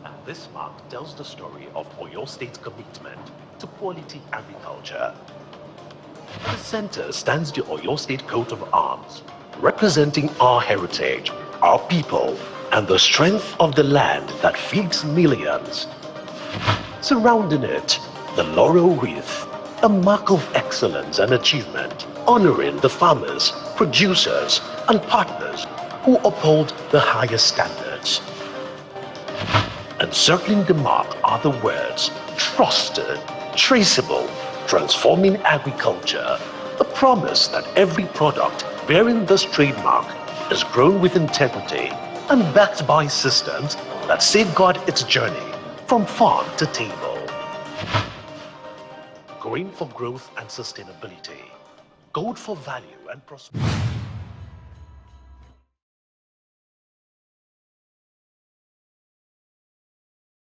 And this mark tells the story of Oyo State's commitment to quality agriculture. At the center stands the Oyo State coat of arms, representing our heritage, our people, and the strength of the land that feeds millions. Surrounding it, the laurel wreath, a mark of excellence and achievement, honoring the farmers, producers, and partners who uphold the highest standards. Encircling the mark are the words, trusted, traceable, transforming agriculture, a promise that every product bearing this trademark is grown with integrity and backed by systems that safeguard its journey from farm to table. Green for growth and sustainability, gold for value and prosperity.